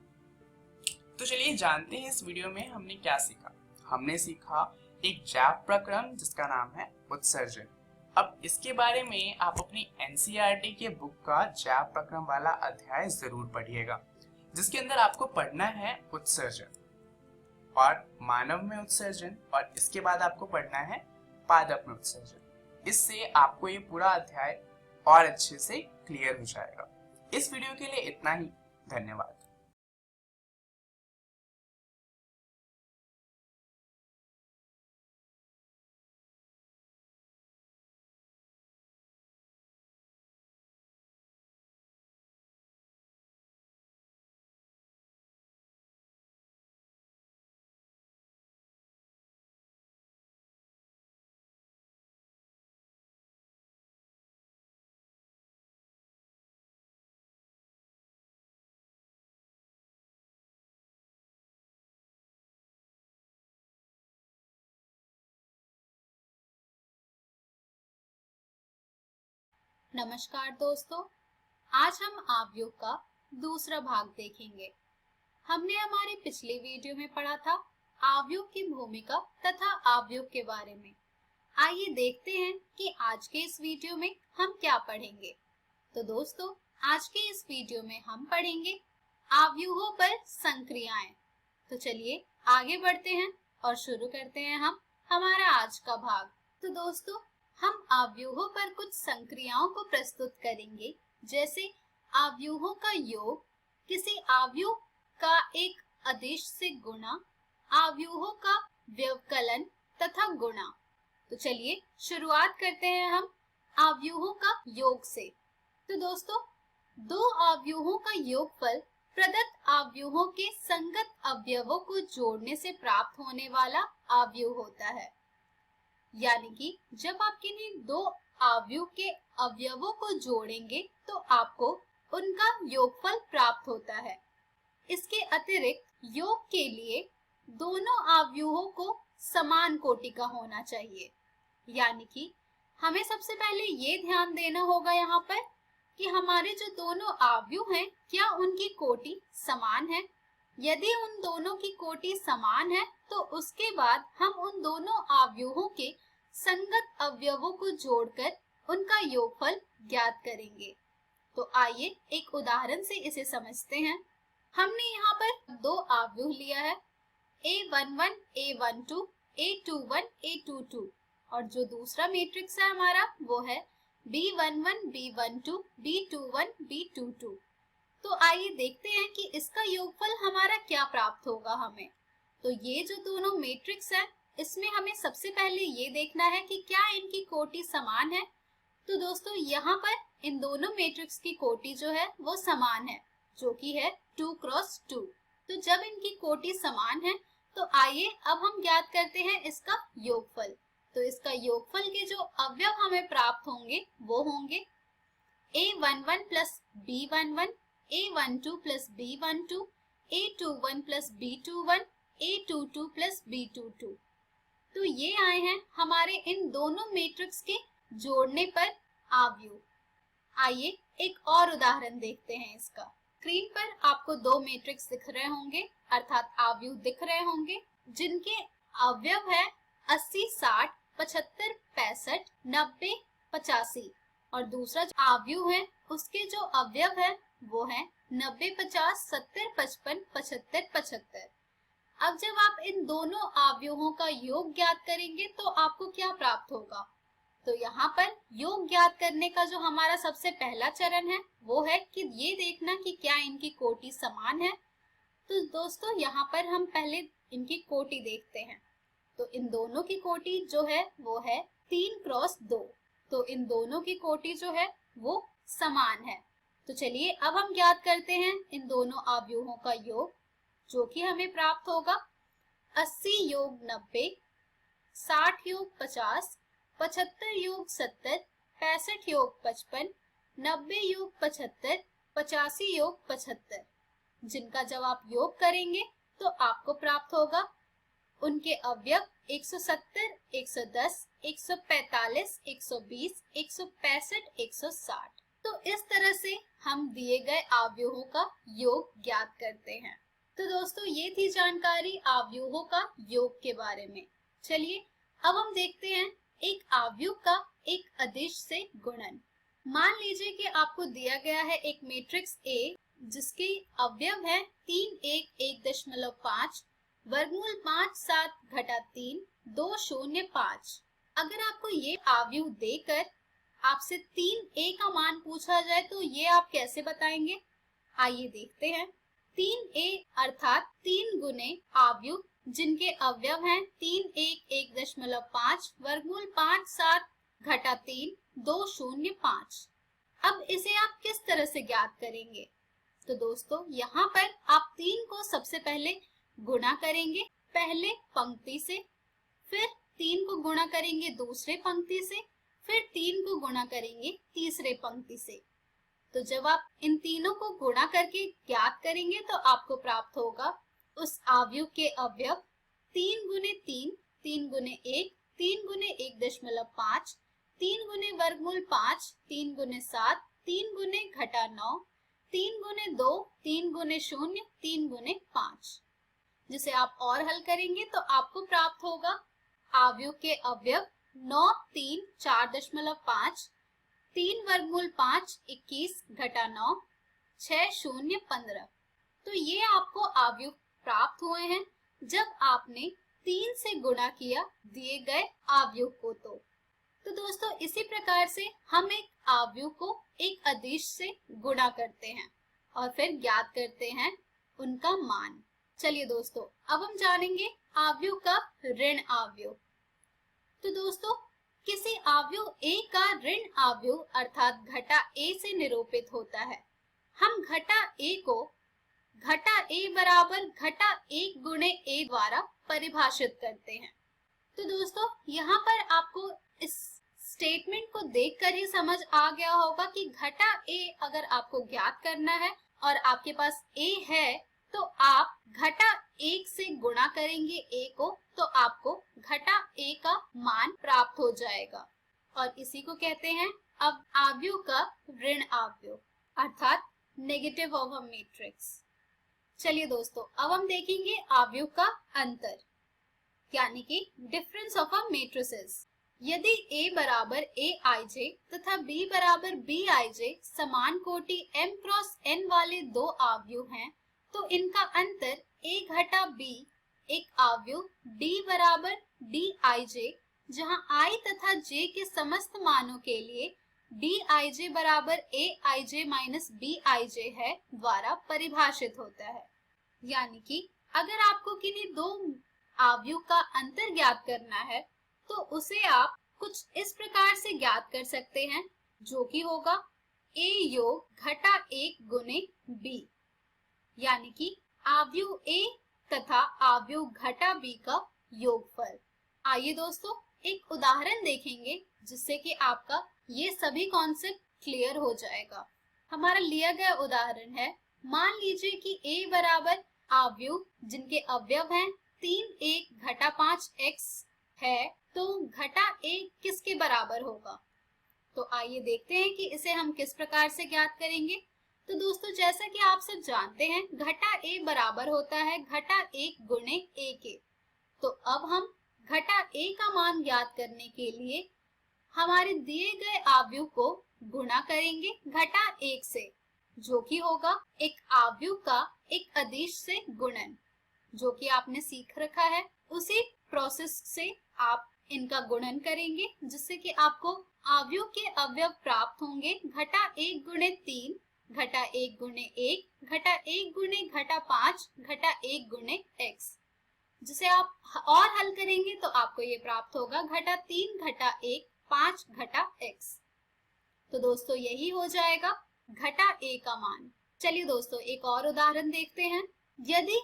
तो चलिए जानते हैं इस वीडियो में हमने क्या सीखा। हमने सीखा एक जैव प्रक्रम जिसका नाम है उत्सर्जन। अब इसके बारे में आप अपनी एनसीईआरटी के बुक का जैव प्रक्रम वाला अध्याय जरूर पढ़िएगा, जिसके अंदर आपको पढ़ना है उत्सर्जन और मानव में उत्सर्जन और इसके बाद आपको पढ़ना है पादप में उत्सर्जन। इससे आपको ये पूरा अध्याय और अच्छे से क्लियर हो जाएगा। इस वीडियो के लिए इतना ही। धन्यवाद। नमस्कार दोस्तों, आज हम आवयव का दूसरा भाग देखेंगे। हमने हमारे पिछले वीडियो में पढ़ा था आवयव की भूमिका तथा आवयव के बारे में। आइए देखते हैं कि आज के इस वीडियो में हम क्या पढ़ेंगे। तो दोस्तों, आज के इस वीडियो में हम पढ़ेंगे आवयवों पर संक्रियाएं। तो चलिए आगे बढ़ते हैं और शुरू करते हैं हम हमारा आज का भाग। तो दोस्तों, हम आवयूहों पर कुछ संक्रियाओं को प्रस्तुत करेंगे, जैसे आवयूहों का योग, किसी आवयूह का एक अदिश से गुणा, आवयूहों का व्यवकलन तथा गुणा। तो चलिए शुरुआत करते हैं हम अवयवों का योग से। तो दोस्तों, दो अवयवों का योगफल प्रदत्त अवयवों के संगत अवयवों को जोड़ने से प्राप्त होने वाला अवयव होता है। यानी कि जब आप किन्हीं दो अवयव के अवयवों को जोड़ेंगे तो आपको उनका योगफल प्राप्त होता है। इसके अतिरिक्त योग के लिए दोनों अवयवों को समान कोटि का होना चाहिए। यानी कि हमें सबसे पहले ये ध्यान देना होगा यहाँ पर कि हमारे जो दोनों अवयव हैं, क्या उनकी कोटि समान है। यदि उन दोनों की कोटि समान है तो उसके बाद हम उन दोनों अवयवों के संगत अवयवों को जोड़कर उनका योगफल ज्ञात करेंगे। तो आइए एक उदाहरण से इसे समझते हैं। हमने यहाँ पर दो अवयव लिया है, A11, A12, A21, A22 और जो दूसरा मैट्रिक्स है हमारा वो है B11, B12, B21, B22। तो आइए देखते हैं कि इसका योगफल हमारा क्या प्राप्त होगा हमें। तो ये जो दोनों मैट्रिक्स है, इसमें हमें सबसे पहले ये देखना है कि क्या इनकी कोटि समान है। तो दोस्तों, यहाँ पर इन दोनों मैट्रिक्स की कोटि जो है वो समान है, जो कि है 2 क्रॉस 2। तो जब इनकी कोटि समान है तो आइए अब हम ज्ञात करते हैं इसका योगफल। तो इसका योगफल के जो अवयव हमें प्राप्त होंगे वो होंगे A11 plus B11, A12 plus B12, A21 plus B21, A22 plus B22। तो ये आए हैं हमारे इन दोनों मैट्रिक्स के जोड़ने पर अवयव। आइए एक और उदाहरण देखते हैं इसका। स्क्रीन पर आपको दो मैट्रिक्स दिख रहे होंगे, अर्थात अवयव दिख रहे होंगे, जिनके अवयव है 80, 60, 75, 65, 90, 85 और दूसरा जो अवयव है उसके जो अवयव है वो है 90, 50, 70, 55, 75, 75। अब जब आप इन दोनों अवयवों का योग ज्ञात करेंगे तो आपको क्या प्राप्त होगा। तो यहाँ पर योग ज्ञात करने का जो हमारा सबसे पहला चरण है वो है कि ये देखना कि क्या इनकी कोटि समान है। तो दोस्तों, यहाँ पर हम पहले इनकी कोटि देखते हैं। तो इन दोनों की कोटि जो है वो है 3 क्रॉस 2। तो इन दोनों की कोटि जो है वो समान है। तो चलिए अब हम ज्ञात करते हैं इन दोनों अवयवों का योग, जो कि हमें प्राप्त होगा 80 योग 90, 60 योग 50, 75 योग 70, 65 योग 55, 90 योग 75, 85 योग 75, जिनका जब आप योग करेंगे तो आपको प्राप्त होगा उनके अवयव 170, 110, 145, 120, 165, 160। तो इस तरह से हम दिए गए अवयवों का योग ज्ञात करते हैं। तो दोस्तों, ये थी जानकारी अवयवों का योग के बारे में। चलिए अब हम देखते हैं एक अवयव का एक अदिश से गुणन। मान लीजिए कि आपको दिया गया है एक मैट्रिक्स A जिसके अवयव है 3, 1, 1.5, वर्गमूल 5, 7 घटा 3, 2, 0, 5। अगर आपको ये अवयव देकर आपसे 3A का मान पूछा जाए तो ये आप कैसे बताएंगे। आइए देखते हैं। 3A अर्थात 3 गुने अवयव जिनके अवयव हैं 3, 1, 1.5, वर्गमूल 5, 7 घटा 3, 2, 0, 5। अब इसे आप किस तरह से ज्ञात करेंगे। तो दोस्तों, यहाँ पर आप 3 को सबसे पहले गुणा करेंगे पहले पंक्ति से, फिर 3 को गुणा करेंगे दूसरे पंक्ति से, फिर 3 को गुणा करेंगे तीसरे पंक्ति से। तो जब आप इन तीनों को गुणा करके ज्ञात करेंगे तो आपको प्राप्त होगा उस अवयव के अवयव 3 गुने 3, 3 गुने 1, 3 गुने 1.5, 3 गुने वर्गमूल 5, 3 गुने 7, 3 गुने घटा 9, 3 गुने 2, 3 गुने 0, 3 गुने 5। जिसे आप और हल करेंगे तो आपको प्राप्त होगा अवयव के अवयव 9, 3, 4.5, 3 वर्गमूल 5, 21 घटा 9, 6, 0, 15। तो ये आपको अवयव प्राप्त हुए हैं जब आपने 3 से गुणा किया दिए गए अवयव को। तो दोस्तों, इसी प्रकार से हम एक अवयव को एक अदिश से गुणा करते हैं और फिर ज्ञात करते हैं उनका मान। चलिए दोस्तों, अब हम जानेंगे अवयव का ऋण अवयव। तो दोस्तों, किसी अवयव A का ऋण अवयव अर्थात घटा A से निरूपित होता है। हम घटा A को घटा A बराबर घटा 1 गुणे A द्वारा परिभाषित करते हैं। तो दोस्तों, यहाँ पर आपको इस स्टेटमेंट को देखकर ही समझ आ गया होगा कि घटा A अगर आपको ज्ञात करना है और आपके पास A है तो आप घटा 1 से गुणा करेंगे A को, तो आपको घटा A का मान प्राप्त हो जाएगा और इसी को कहते हैं अब अवयव का ऋण अवयव अर्थात नेगेटिव ऑफ अ मैट्रिक्स। चलिए दोस्तों, अब हम देखेंगे अवयव का अंतर यानी कि डिफरेंस ऑफ अ मैट्रिसेस। यदि A बराबर Aij तथा B बराबर Bij समान कोटि m क्रॉस n वाले दो अवयव हैं, तो इनका अंतर A घटा B एक अवयव D बराबर Dij जहां I तथा j के समस्त मानों के लिए Dij बराबर Aij माइनस Bij है द्वारा परिभाषित होता है। यानी कि अगर आपको किन्हीं दो अवयव का अंतर ज्ञात करना है तो उसे आप कुछ इस प्रकार से ज्ञात कर सकते हैं, जो कि होगा A योग घटा 1 गुने B, यानी कि अवयव A तथा अवयव घटा B का योगफल। आइए दोस्तों, एक उदाहरण देखेंगे जिससे कि आपका ये सभी कॉन्सेप्ट क्लियर हो जाएगा। हमारा लिया गया उदाहरण है, मान लीजिए कि A बराबर अवयव जिनके अवयव हैं 3 1 घटा 5 x है, तो घटा A किसके बराबर होगा? तो आइए देखते हैं कि इसे हम किस प्रकार से ज्ञात करेंगे। तो दोस्तों, जैसा कि आप सब जानते हैं, घटा A बराबर होता है घटा 1 गुणे A के। तो अब हम घटा A का मान ज्ञात करने के लिए हमारे दिए गए अवयव को गुणा करेंगे घटा 1 से, जो कि होगा एक अवयव का एक अदिश से गुणन, जो कि आपने सीख रखा है। उसी प्रोसेस से आप इनका गुणन करेंगे जिससे कि आपको अवयव के अवयव प्राप्त होंगे घटा 1 गुणे 3 घटा 1 गुणे 1 घटा 1 गुणे घटा 5 घटा 1 गुणे x, जिसे आप और हल करेंगे तो आपको ये प्राप्त होगा घटा 3 घटा 1 5 घटा x। तो दोस्तों, यही हो जाएगा घटा A का मान। चलिए दोस्तों, एक और उदाहरण देखते हैं। यदि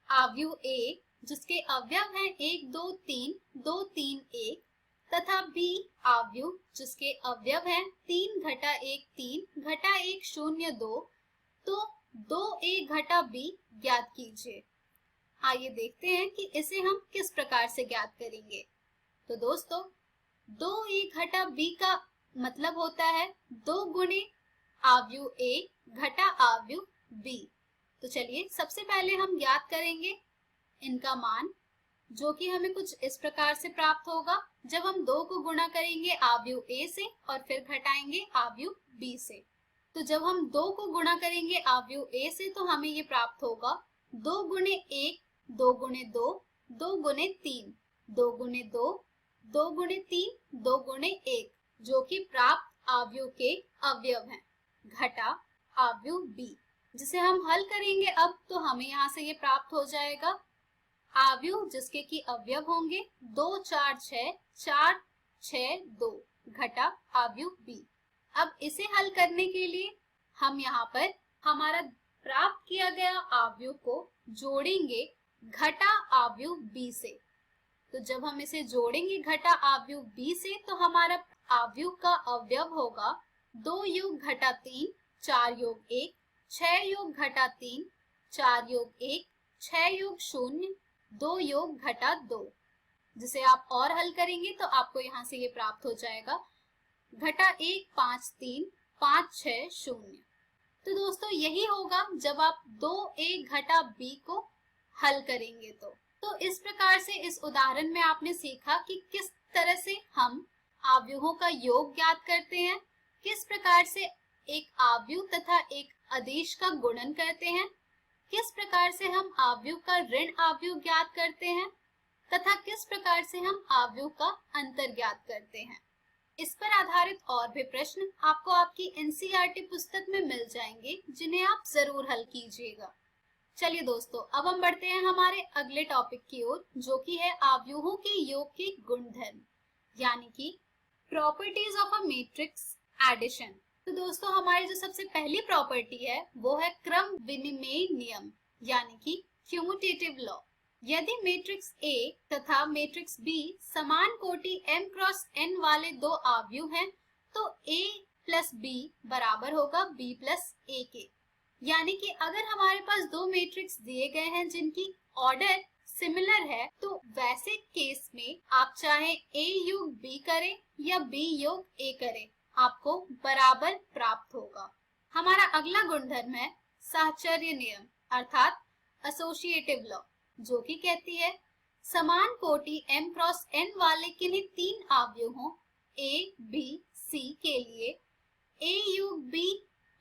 अवयव A जिसके अवयव हैं 1 2 3 2 3 1 तथा B अवयव जिसके अवयव हैं 3 घटा 1 3 घटा 1 0 2, तो 2A घटा B ज्ञात कीजिए। आइए देखते हैं कि इसे हम किस प्रकार से ज्ञात करेंगे। तो दोस्तों, 2A घटा B का मतलब होता है 2 गुणे अवयव A घटा अवयव B। तो चलिए सबसे पहले हम ज्ञात करेंगे इनका मान, जो कि हमें कुछ इस प्रकार से प्राप्त होगा। जब हम 2 को गुणा करेंगे अवयव A से और फिर घटाएंगे अवयव B से, तो जब हम 2 को गुणा करेंगे अवयव A से तो हमें ये प्राप्त होगा 2 गुणे 1 2 गुणे 2 2 गुणे 3 2 गुणे 2 2 गुणे 3 2 गुणे 1, जो कि प्राप्त अवयव के अवयव हैं घटा अवयव B, जिसे हम हल करेंगे अब तो हमें यहाँ से ये प्राप्त हो जाएगा अवयव जिसके कि अवयव होंगे 2 4 6 4 6 2 घटा अवयव B। अब इसे हल करने के लिए हम यहाँ पर हमारा प्राप्त किया गया अवयव को जोड़ेंगे घटा अवयव B से। तो जब हम इसे जोड़ेंगे घटा अवयव B से तो हमारा अवयव का अवयव होगा 2 योग घटा 3 4 योग 1 6 योग घटा 3 4 योग 1 6 योग 0 2 योग घटा 2, जिसे आप और हल करेंगे तो आपको यहाँ से ये प्राप्त हो जाएगा घटा 1 5 3 5 6 0। तो दोस्तों, यही होगा जब आप 2A घटा B को हल करेंगे। तो इस प्रकार से इस उदाहरण में आपने सीखा कि किस तरह से हम अवयवों का योग ज्ञात करते हैं, किस प्रकार से एक अवयव तथा एक अदिश का गुणन करते हैं, किस प्रकार से हम अवयव का ऋण अवयव ज्ञात करते हैं तथा किस प्रकार से हम अवयव का अंतर ज्ञात करते हैं। इस पर आधारित और भी प्रश्न आपको आपकी NCERT पुस्तक में मिल जाएंगे, जिन्हें आप जरूर हल कीजिएगा। चलिए दोस्तों, अब हम बढ़ते हैं हमारे अगले टॉपिक की ओर, जो कि है अवयवों के योग के गुणधर्म, यानी कि properties of a matrix addition. तो दोस्तों, हमारी जो सबसे पहली प्रॉपर्टी है वो है क्रम विनिमय नियम, यानी कि क्यूमुटेटिव लॉ। यदि मैट्रिक्स A तथा मैट्रिक्स B समान कोटि m क्रॉस n वाले दो अवयव हैं, तो A प्लस B बराबर होगा B प्लस A के। यानी कि अगर हमारे पास दो मैट्रिक्स दिए गए हैं जिनकी ऑर्डर सिमिलर है, तो वैसे केस में आप चाहे A योग B करें या B योग A करें, आपको बराबर प्राप्त होगा। हमारा अगला गुणधर्म है साहचर्य नियम अर्थात एसोसिएटिव लॉ, जो कि कहती है समान कोटि m क्रॉस n वाले किन्हीं तीन अवयवों A, B, C के लिए A योग B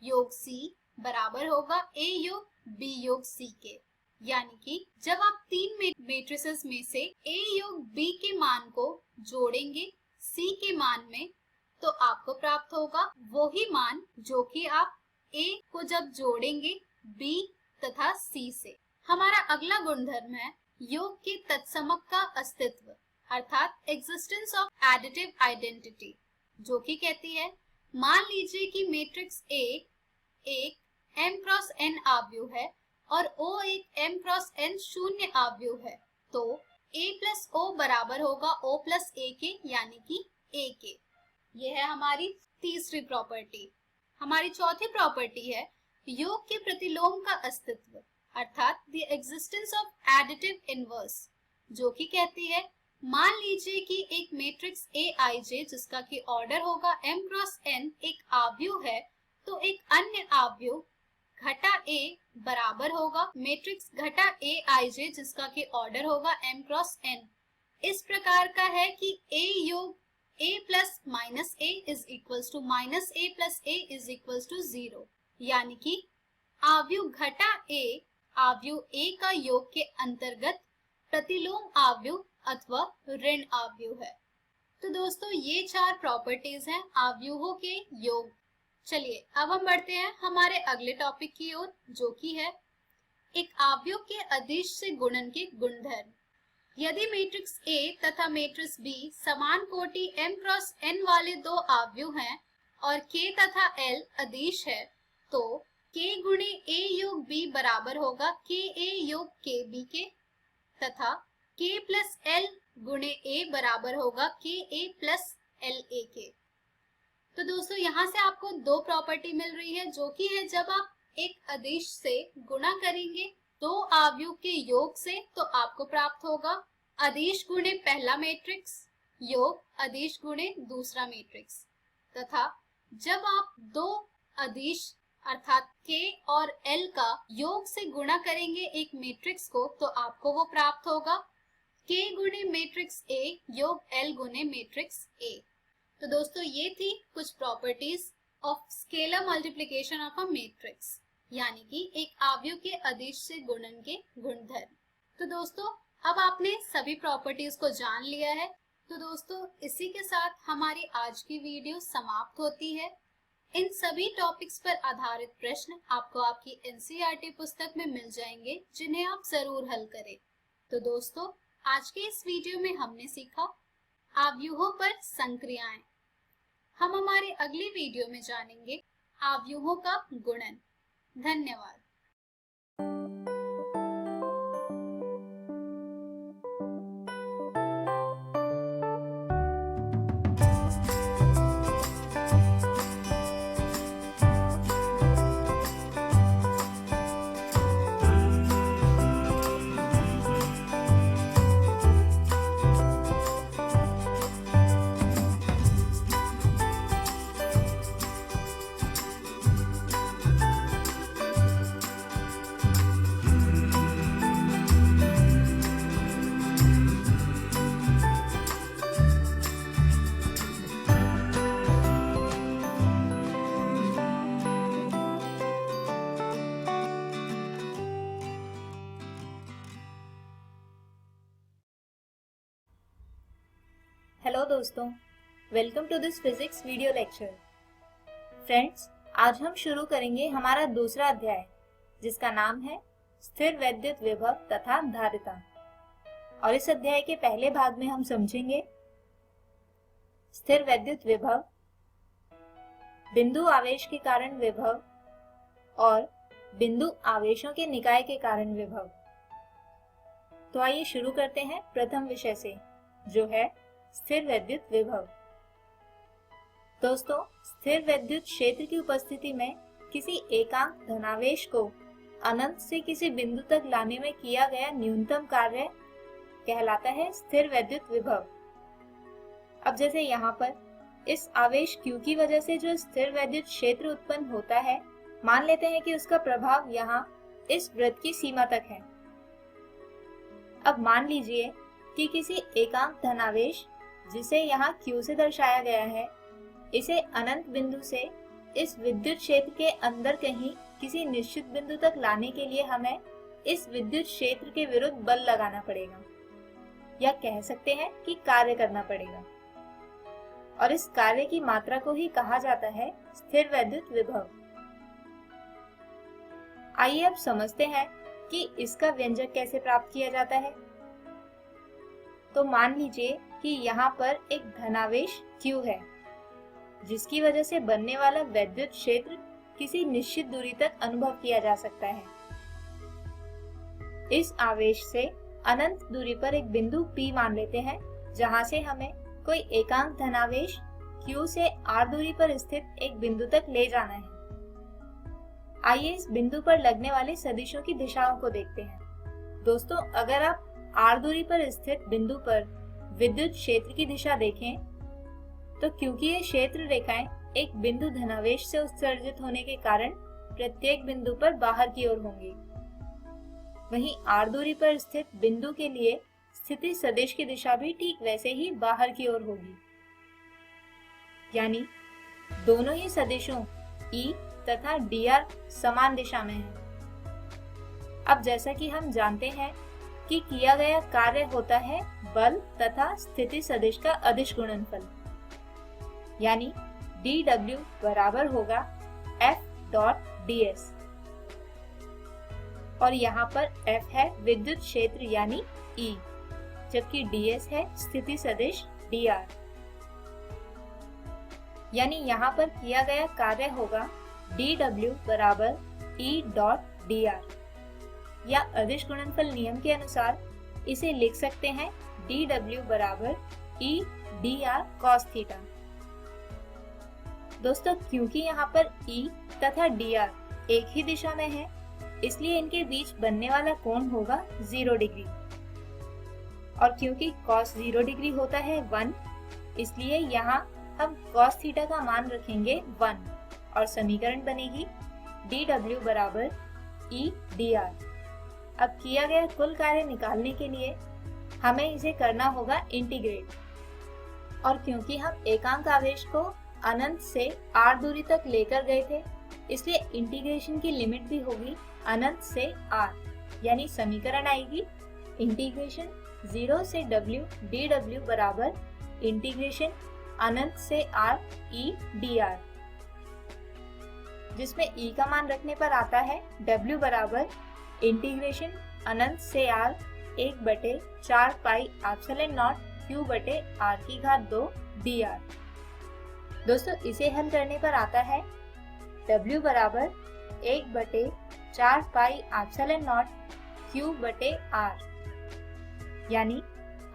योग C बराबर होगा A योग B योग C के। यानी कि जब आप तीन मैट्रिसेस में से A योग B के मान को जोड़ेंगे C के मान में, तो आपको प्राप्त होगा वही मान जो कि आप A को जब जोड़ेंगे B तथा C से। हमारा अगला गुणधर्म है योग के तत्समक का अस्तित्व अर्थात एग्जिस्टेंस ऑफ एडिटिव आइडेंटिटी, जो कि कहती है मान लीजिए कि मैट्रिक्स A एक m क्रॉस n अवयव है और O एक m क्रॉस n शून्य अवयव है, तो A प्लस O बराबर होगा O प्लस A के, यानी कि A के। यह है हमारी तीसरी प्रॉपर्टी। हमारी चौथी प्रॉपर्टी है योग के प्रतिलोम का अस्तित्व अर्थात the existence of additive inverse, जो कि कहती है मान लीजिए कि एक मैट्रिक्स Aij जिसका की ऑर्डर होगा m क्रॉस n एक अवयव है, तो एक अन्य अवयव घटा A बराबर होगा मैट्रिक्स घटा Aij जिसका कि ऑर्डर होगा m क्रॉस n। इस प्रकार का है कि A योग A plus minus A is equals to minus A plus A is equals to 0, यानी कि अवयव घटा A अवयव A का योग के अंतर्गत प्रतिलोम अवयव अथवा ऋण अवयव है। तो दोस्तों, ये चार प्रॉपर्टीज हैं अवयवों के योग। चलिए अब हम बढ़ते हैं हमारे अगले टॉपिक की ओर, जो कि है एक अवयव के अदिश से गुणन के गुणधर्म। यदि मैट्रिक्स A तथा मैट्रिक्स B समान कोटि m क्रॉस n वाले दो अवयव हैं और K तथा L अदिश है, तो K गुणे A योग B बराबर होगा KA योग KB के तथा K प्लस L गुणे A बराबर होगा KA प्लस LA के। तो दोस्तों, यहाँ से आपको दो प्रॉपर्टी मिल रही है, जो कि है जब आप एक अदिश से गुणा करेंगे दो अवयव के योग से, तो आपको प्राप्त होगा अदिश गुणे पहला मैट्रिक्स योग अदिश गुणे दूसरा मैट्रिक्स, तथा जब आप दो अदिश अर्थात K और L का योग से गुणा करेंगे एक मैट्रिक्स को, तो आपको वो प्राप्त होगा K गुणे मैट्रिक्स A योग L गुणे मैट्रिक्स A। तो दोस्तों, ये थी कुछ properties of scalar multiplication of a matrix, यानी कि एक अवयव के अदिश से गुणन के गुणधर्म। तो दोस्तों, अब आपने सभी प्रॉपर्टीज को जान लिया है। तो दोस्तों, इसी के साथ हमारी आज की वीडियो समाप्त होती है। इन सभी टॉपिक्स पर आधारित प्रश्न आपको आपकी NCERT पुस्तक में मिल जाएंगे, जिन्हें आप जरूर हल करें। तो दोस्तों, आज के इस वीडियो में हमने सीखा अवयवों पर संक्रियाएं। हम हमारे अगली वीडियो में जानेंगे अवयवों का गुणन। धन्यवाद। हेलो दोस्तों, welcome to this physics video lecture. Friends, आज हम शुरू करेंगे हमारा दूसरा अध्याय, जिसका नाम है स्थिर वैद्युत विभव तथा धारिता। और इस अध्याय के पहले भाग में हम समझेंगे स्थिर वैद्युत विभव, बिंदु आवेश के कारण विभव और बिंदु आवेशों के निकाय के कारण विभव। तो आइए शुरू करते हैं प्रथम विषय से, जो है स्थिर वैद्युत विभव। दोस्तों, स्थिर वैद्युत क्षेत्र की उपस्थिति में किसी एकांक धनावेश को अनंत से किसी बिंदु तक लाने में किया गया न्यूनतम कार्य कहलाता है स्थिर वैद्युत विभव। अब जैसे यहाँ पर इस आवेश Q की वजह से जो स्थिर वैद्युत क्षेत्र उत्पन्न होता है, मान लेते हैं कि उसका प्रभाव यहाँ इस वृत्त की सीमा तक है। अब मान लीजिए कि किसी एकांक धनावेश, जिसे यहाँ Q से दर्शाया गया है, इसे अनंत बिंदु से इस विद्युत क्षेत्र के अंदर कहीं किसी निश्चित बिंदु तक लाने के लिए हमें इस विद्युत क्षेत्र के विरुद्ध बल लगाना पड़ेगा, या कह सकते हैं कि कार्य करना पड़ेगा। और इस कार्य की मात्रा को ही कहा जाता है स्थिर वैद्युत विभव। आइए अब समझते हैं कि इसका व्यंजक कैसे प्राप्त किया जाता है। तो मान लीजिए कि यहाँ पर एक धनावेश Q है, जिसकी वजह से बनने वाला वैद्युत क्षेत्र किसी निश्चित दूरी तक अनुभव किया जा सकता है। इस आवेश से अनंत दूरी पर एक बिंदु P मान लेते हैं, जहां से हमें कोई एकांक धनावेश Q से R दूरी पर स्थित एक बिंदु तक ले जाना है। आइए इस बिंदु पर लगने वाले सदिशों की दिशाओं को देखते हैं। दोस्तों, अगर आप R दूरी पर स्थित बिंदु पर विद्युत क्षेत्र की दिशा देखें, तो क्योंकि ये क्षेत्र रेखाएं एक बिंदु धनावेश से उत्सर्जित होने के कारण प्रत्येक बिंदु पर बाहर की ओर होंगी, वहीं R दूरी पर स्थित बिंदु के लिए स्थिति सदिश की दिशा भी ठीक वैसे ही बाहर की ओर होगी। यानी दोनों ही सदिशों E तथा dr समान दिशा में है। अब जैसा कि हम जानते हैं कि किया गया कार्य होता है बल तथा स्थिति सदिश का अदिश गुणनफल, यानी dw बराबर होगा F.ds। और यहाँ पर F है विद्युत क्षेत्र यानी E, जबकि ds है स्थिति सदिश dr। यानी यहाँ पर किया गया कार्य होगा dw बराबर E.dr, या अदिश गुणनफल नियम के अनुसार इसे लिख सकते हैं dw बराबर E dr cos थीटा। दोस्तों, क्योंकि यहाँ पर E तथा dr एक ही दिशा में है, इसलिए इनके बीच बनने वाला कोण होगा 0 डिग्री। और क्योंकि cos 0 डिग्री होता है 1, इसलिए यहाँ हम cos थीटा का मान रखेंगे 1 और समीकरण बनेगी dw बराबर E dr। अब किया गया कुल कार्य निकालने के लिए हमें इसे करना होगा इंटीग्रेट। और क्योंकि हम एकांक आवेश को अनंत से R दूरी तक लेकर गए थे, इसलिए इंटीग्रेशन की लिमिट भी होगी अनंत से R, यानी समीकरण आएगी इंटीग्रेशन 0 से W dw बराबर इंटीग्रेशन अनंत से R E dr, जिसमें E का मान रखने पर आता है W बराबर इंटीग्रेशन अनंत से R 1/4 pi epsilon not Q बटे R की घात 2 dr। दोस्तों, इसे हल करने पर आता है W बराबर 1/4 पाई एप्सिलॉन नॉट Q बटे R, यानी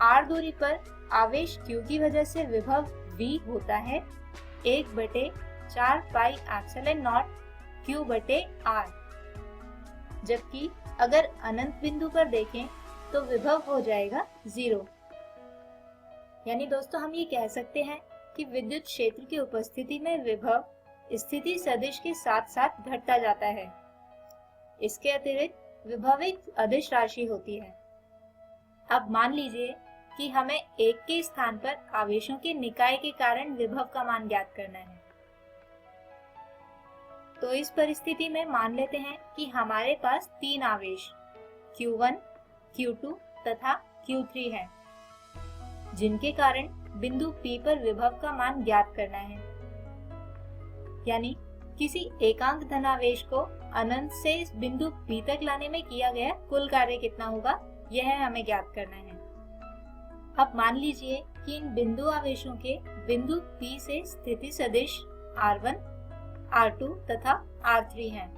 R दूरी पर आवेश Q की वजह से विभव V होता है 1/4 पाई एप्सिलॉन नॉट Q बटे R। जबकि अगर अनंत बिंदु पर देखें तो विभव हो जाएगा 0। यानी दोस्तों, हम ये कह सकते हैं कि विद्युत क्षेत्र की उपस्थिति में विभव स्थिति सदिश के साथ साथ घटता जाता है। इसके अतिरिक्त विभव एक अदिश राशि होती है। अब मान लीजिए कि हमें एक के स्थान पर आवेशों के निकाय के कारण विभव का मान ज्ञात करना है। तो इस परिस्थिति में मान लेते हैं कि हमारे पास 3 आवेश Q1, Q2 तथा Q3 हैं, जिनके कारण बिंदु P पर विभव का मान ज्ञात करना है। यानी किसी एकांक धनावेश को अनंत से इस बिंदु P तक लाने में किया गया कुल कार्य कितना होगा, यह हमें ज्ञात करना है। अब मान लीजिए कि इन बिंदु आवेशों के बिंदु P से स्थिति सदिश R1, R2 तथा R3 हैं।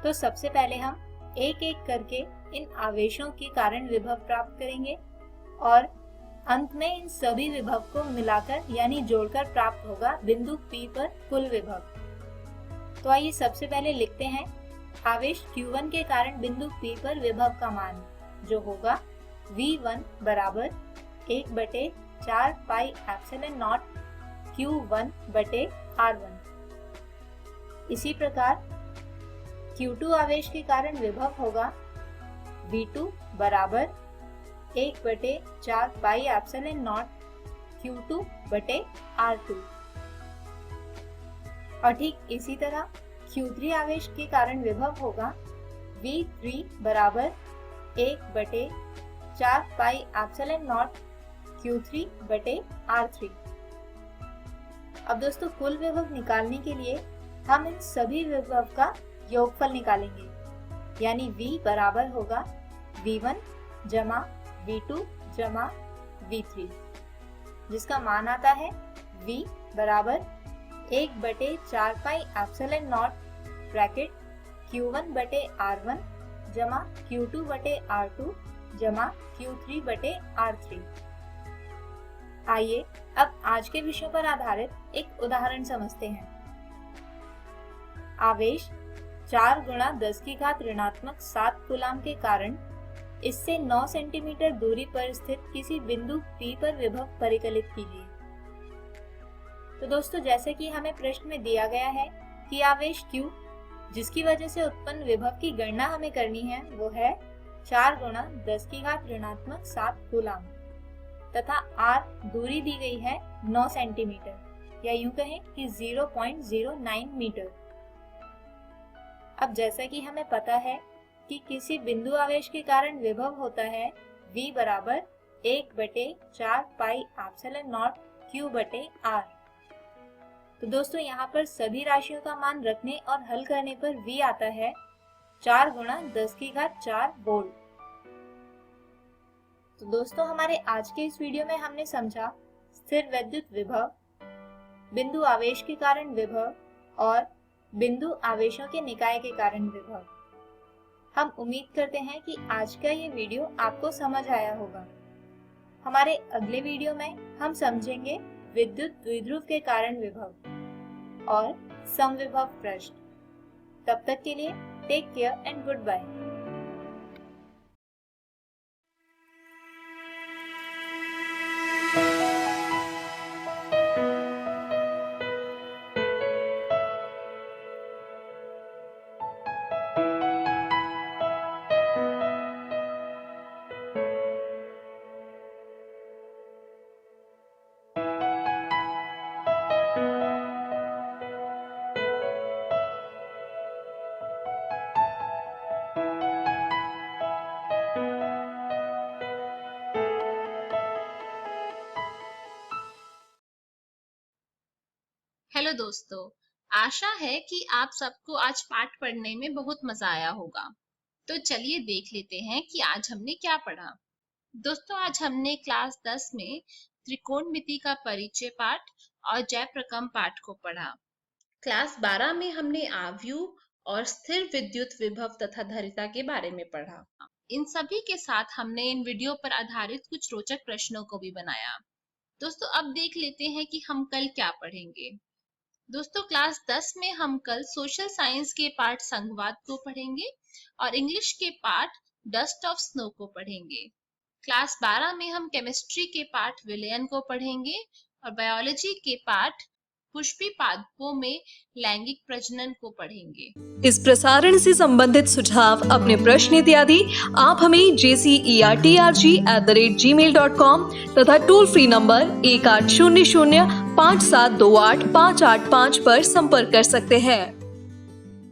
तो सबसे पहले हम एक एक करके इन आवेशों के कारण विभव प्राप्त करेंगे और अंत में इन सभी विभव को मिलाकर यानी जोड़कर प्राप्त होगा बिंदु P पर कुल विभव। तो आइए सबसे पहले लिखते हैं आवेश Q1 के कारण बिंदु P पर विभव का मान, जो होगा V1 बराबर 1/4 पाई एप्सिलॉन नॉट Q1 बटे R1। इसी प्रकार Q2 आवेश के कारण विभव होगा V2 बराबर 1/4 पाई एप्सिलॉन नॉट Q2 बटे R2। और ठीक इसी तरह Q3 आवेश के कारण विभव होगा V3 बराबर 1/4 पाई एप्सिलॉन नॉट Q3 बटे R3। अब दोस्तों कुल विभव निकालने के लिए हम इन सभी विभव का योगफल निकालेंगे, यानी V बराबर होगा V1 जमा V2 जमा V3, जिसका मान आता है V बराबर 1/4 pi epsilon not bracket Q1 बटे R1 जमा Q2 बटे R2 जमा Q3 बटे R3। आइए अब आज के विषयों पर आधारित एक उदाहरण समझते हैं। आवेश 4 गुणा 10 की घात ऋणात्मक 7 कूलाम के कारण इससे 9 सेंटीमीटर दूरी पर स्थित किसी बिंदु P पर विभव परिकलित कीजिए। तो दोस्तों जैसे कि हमें प्रश्न में दिया गया है कि आवेश Q जिसकी वजह से उत्पन्न विभव की गणना हमें करनी है वो है 4 गुणा 10 की घात ऋणात्मक 7 कूलाम तथा R दूरी दी गई है 9 सेंटीमीटर या यूं कहें कि 0.09 मीटर। अब जैसा कि हमें पता है कि किसी बिंदु आवेश के कारण विभव होता है V बराबर 1/4 पाई एप्सिलॉन नॉट Q बटे R। तो दोस्तों यहाँ पर सभी राशियों का मान रखने और हल करने पर V आता है 4 गुणा 10 की घात 4 वोल्ट। तो दोस्तों हमारे आज के इस वीडियो में हमने समझा स्थिर वैद्युत विभव, बिंदु आवेश के कारण विभव और बिंदु आवेशों के निकाय के कारण विभव। हम उम्मीद करते हैं कि आज का ये वीडियो आपको समझ आया होगा। हमारे अगले वीडियो में हम समझेंगे विद्युत द्विध्रुव के कारण विभव और समविभव पृष्ठ। तब तक के लिए take care and good bye. Hello दोस्तों, आशा है कि आप सबको आज पाठ पढ़ने में बहुत मजा आया होगा। तो चलिए देख लेते हैं कि आज हमने क्या पढ़ा। दोस्तों आज हमने क्लास 10 में त्रिकोणमिति का परिचय पाठ और जयप्रकम पाठ को पढ़ा। क्लास 12 में हमने आव्यूह और स्थिर विद्युत विभव तथा धारिता के बारे में पढ़ा। इन सभी के साथ हमने इन वीडियो पर आधारित कुछ रोचक प्रश्नों को भी बनाया। दोस्तों अब देख लेते हैं कि हम कल क्या पढ़ेंगे। दोस्तों क्लास 10 में हम कल सोशल साइंस के पाठ संघवाद को पढ़ेंगे और इंग्लिश के पाठ डस्ट ऑफ स्नो को पढ़ेंगे। क्लास 12 में हम केमिस्ट्री के पाठ विलयन को पढ़ेंगे और बायोलॉजी के पाठ पुष्पी पादपों में लैंगिक प्रजनन को पढ़ेंगे। इस प्रसारण से संबंधित सुझाव, अपने प्रश्न इत्यादि आप हमें jcertrg@gmail.com तथा टोल फ्री नंबर 1800 5728 585 पर संपर्क कर सकते हैं।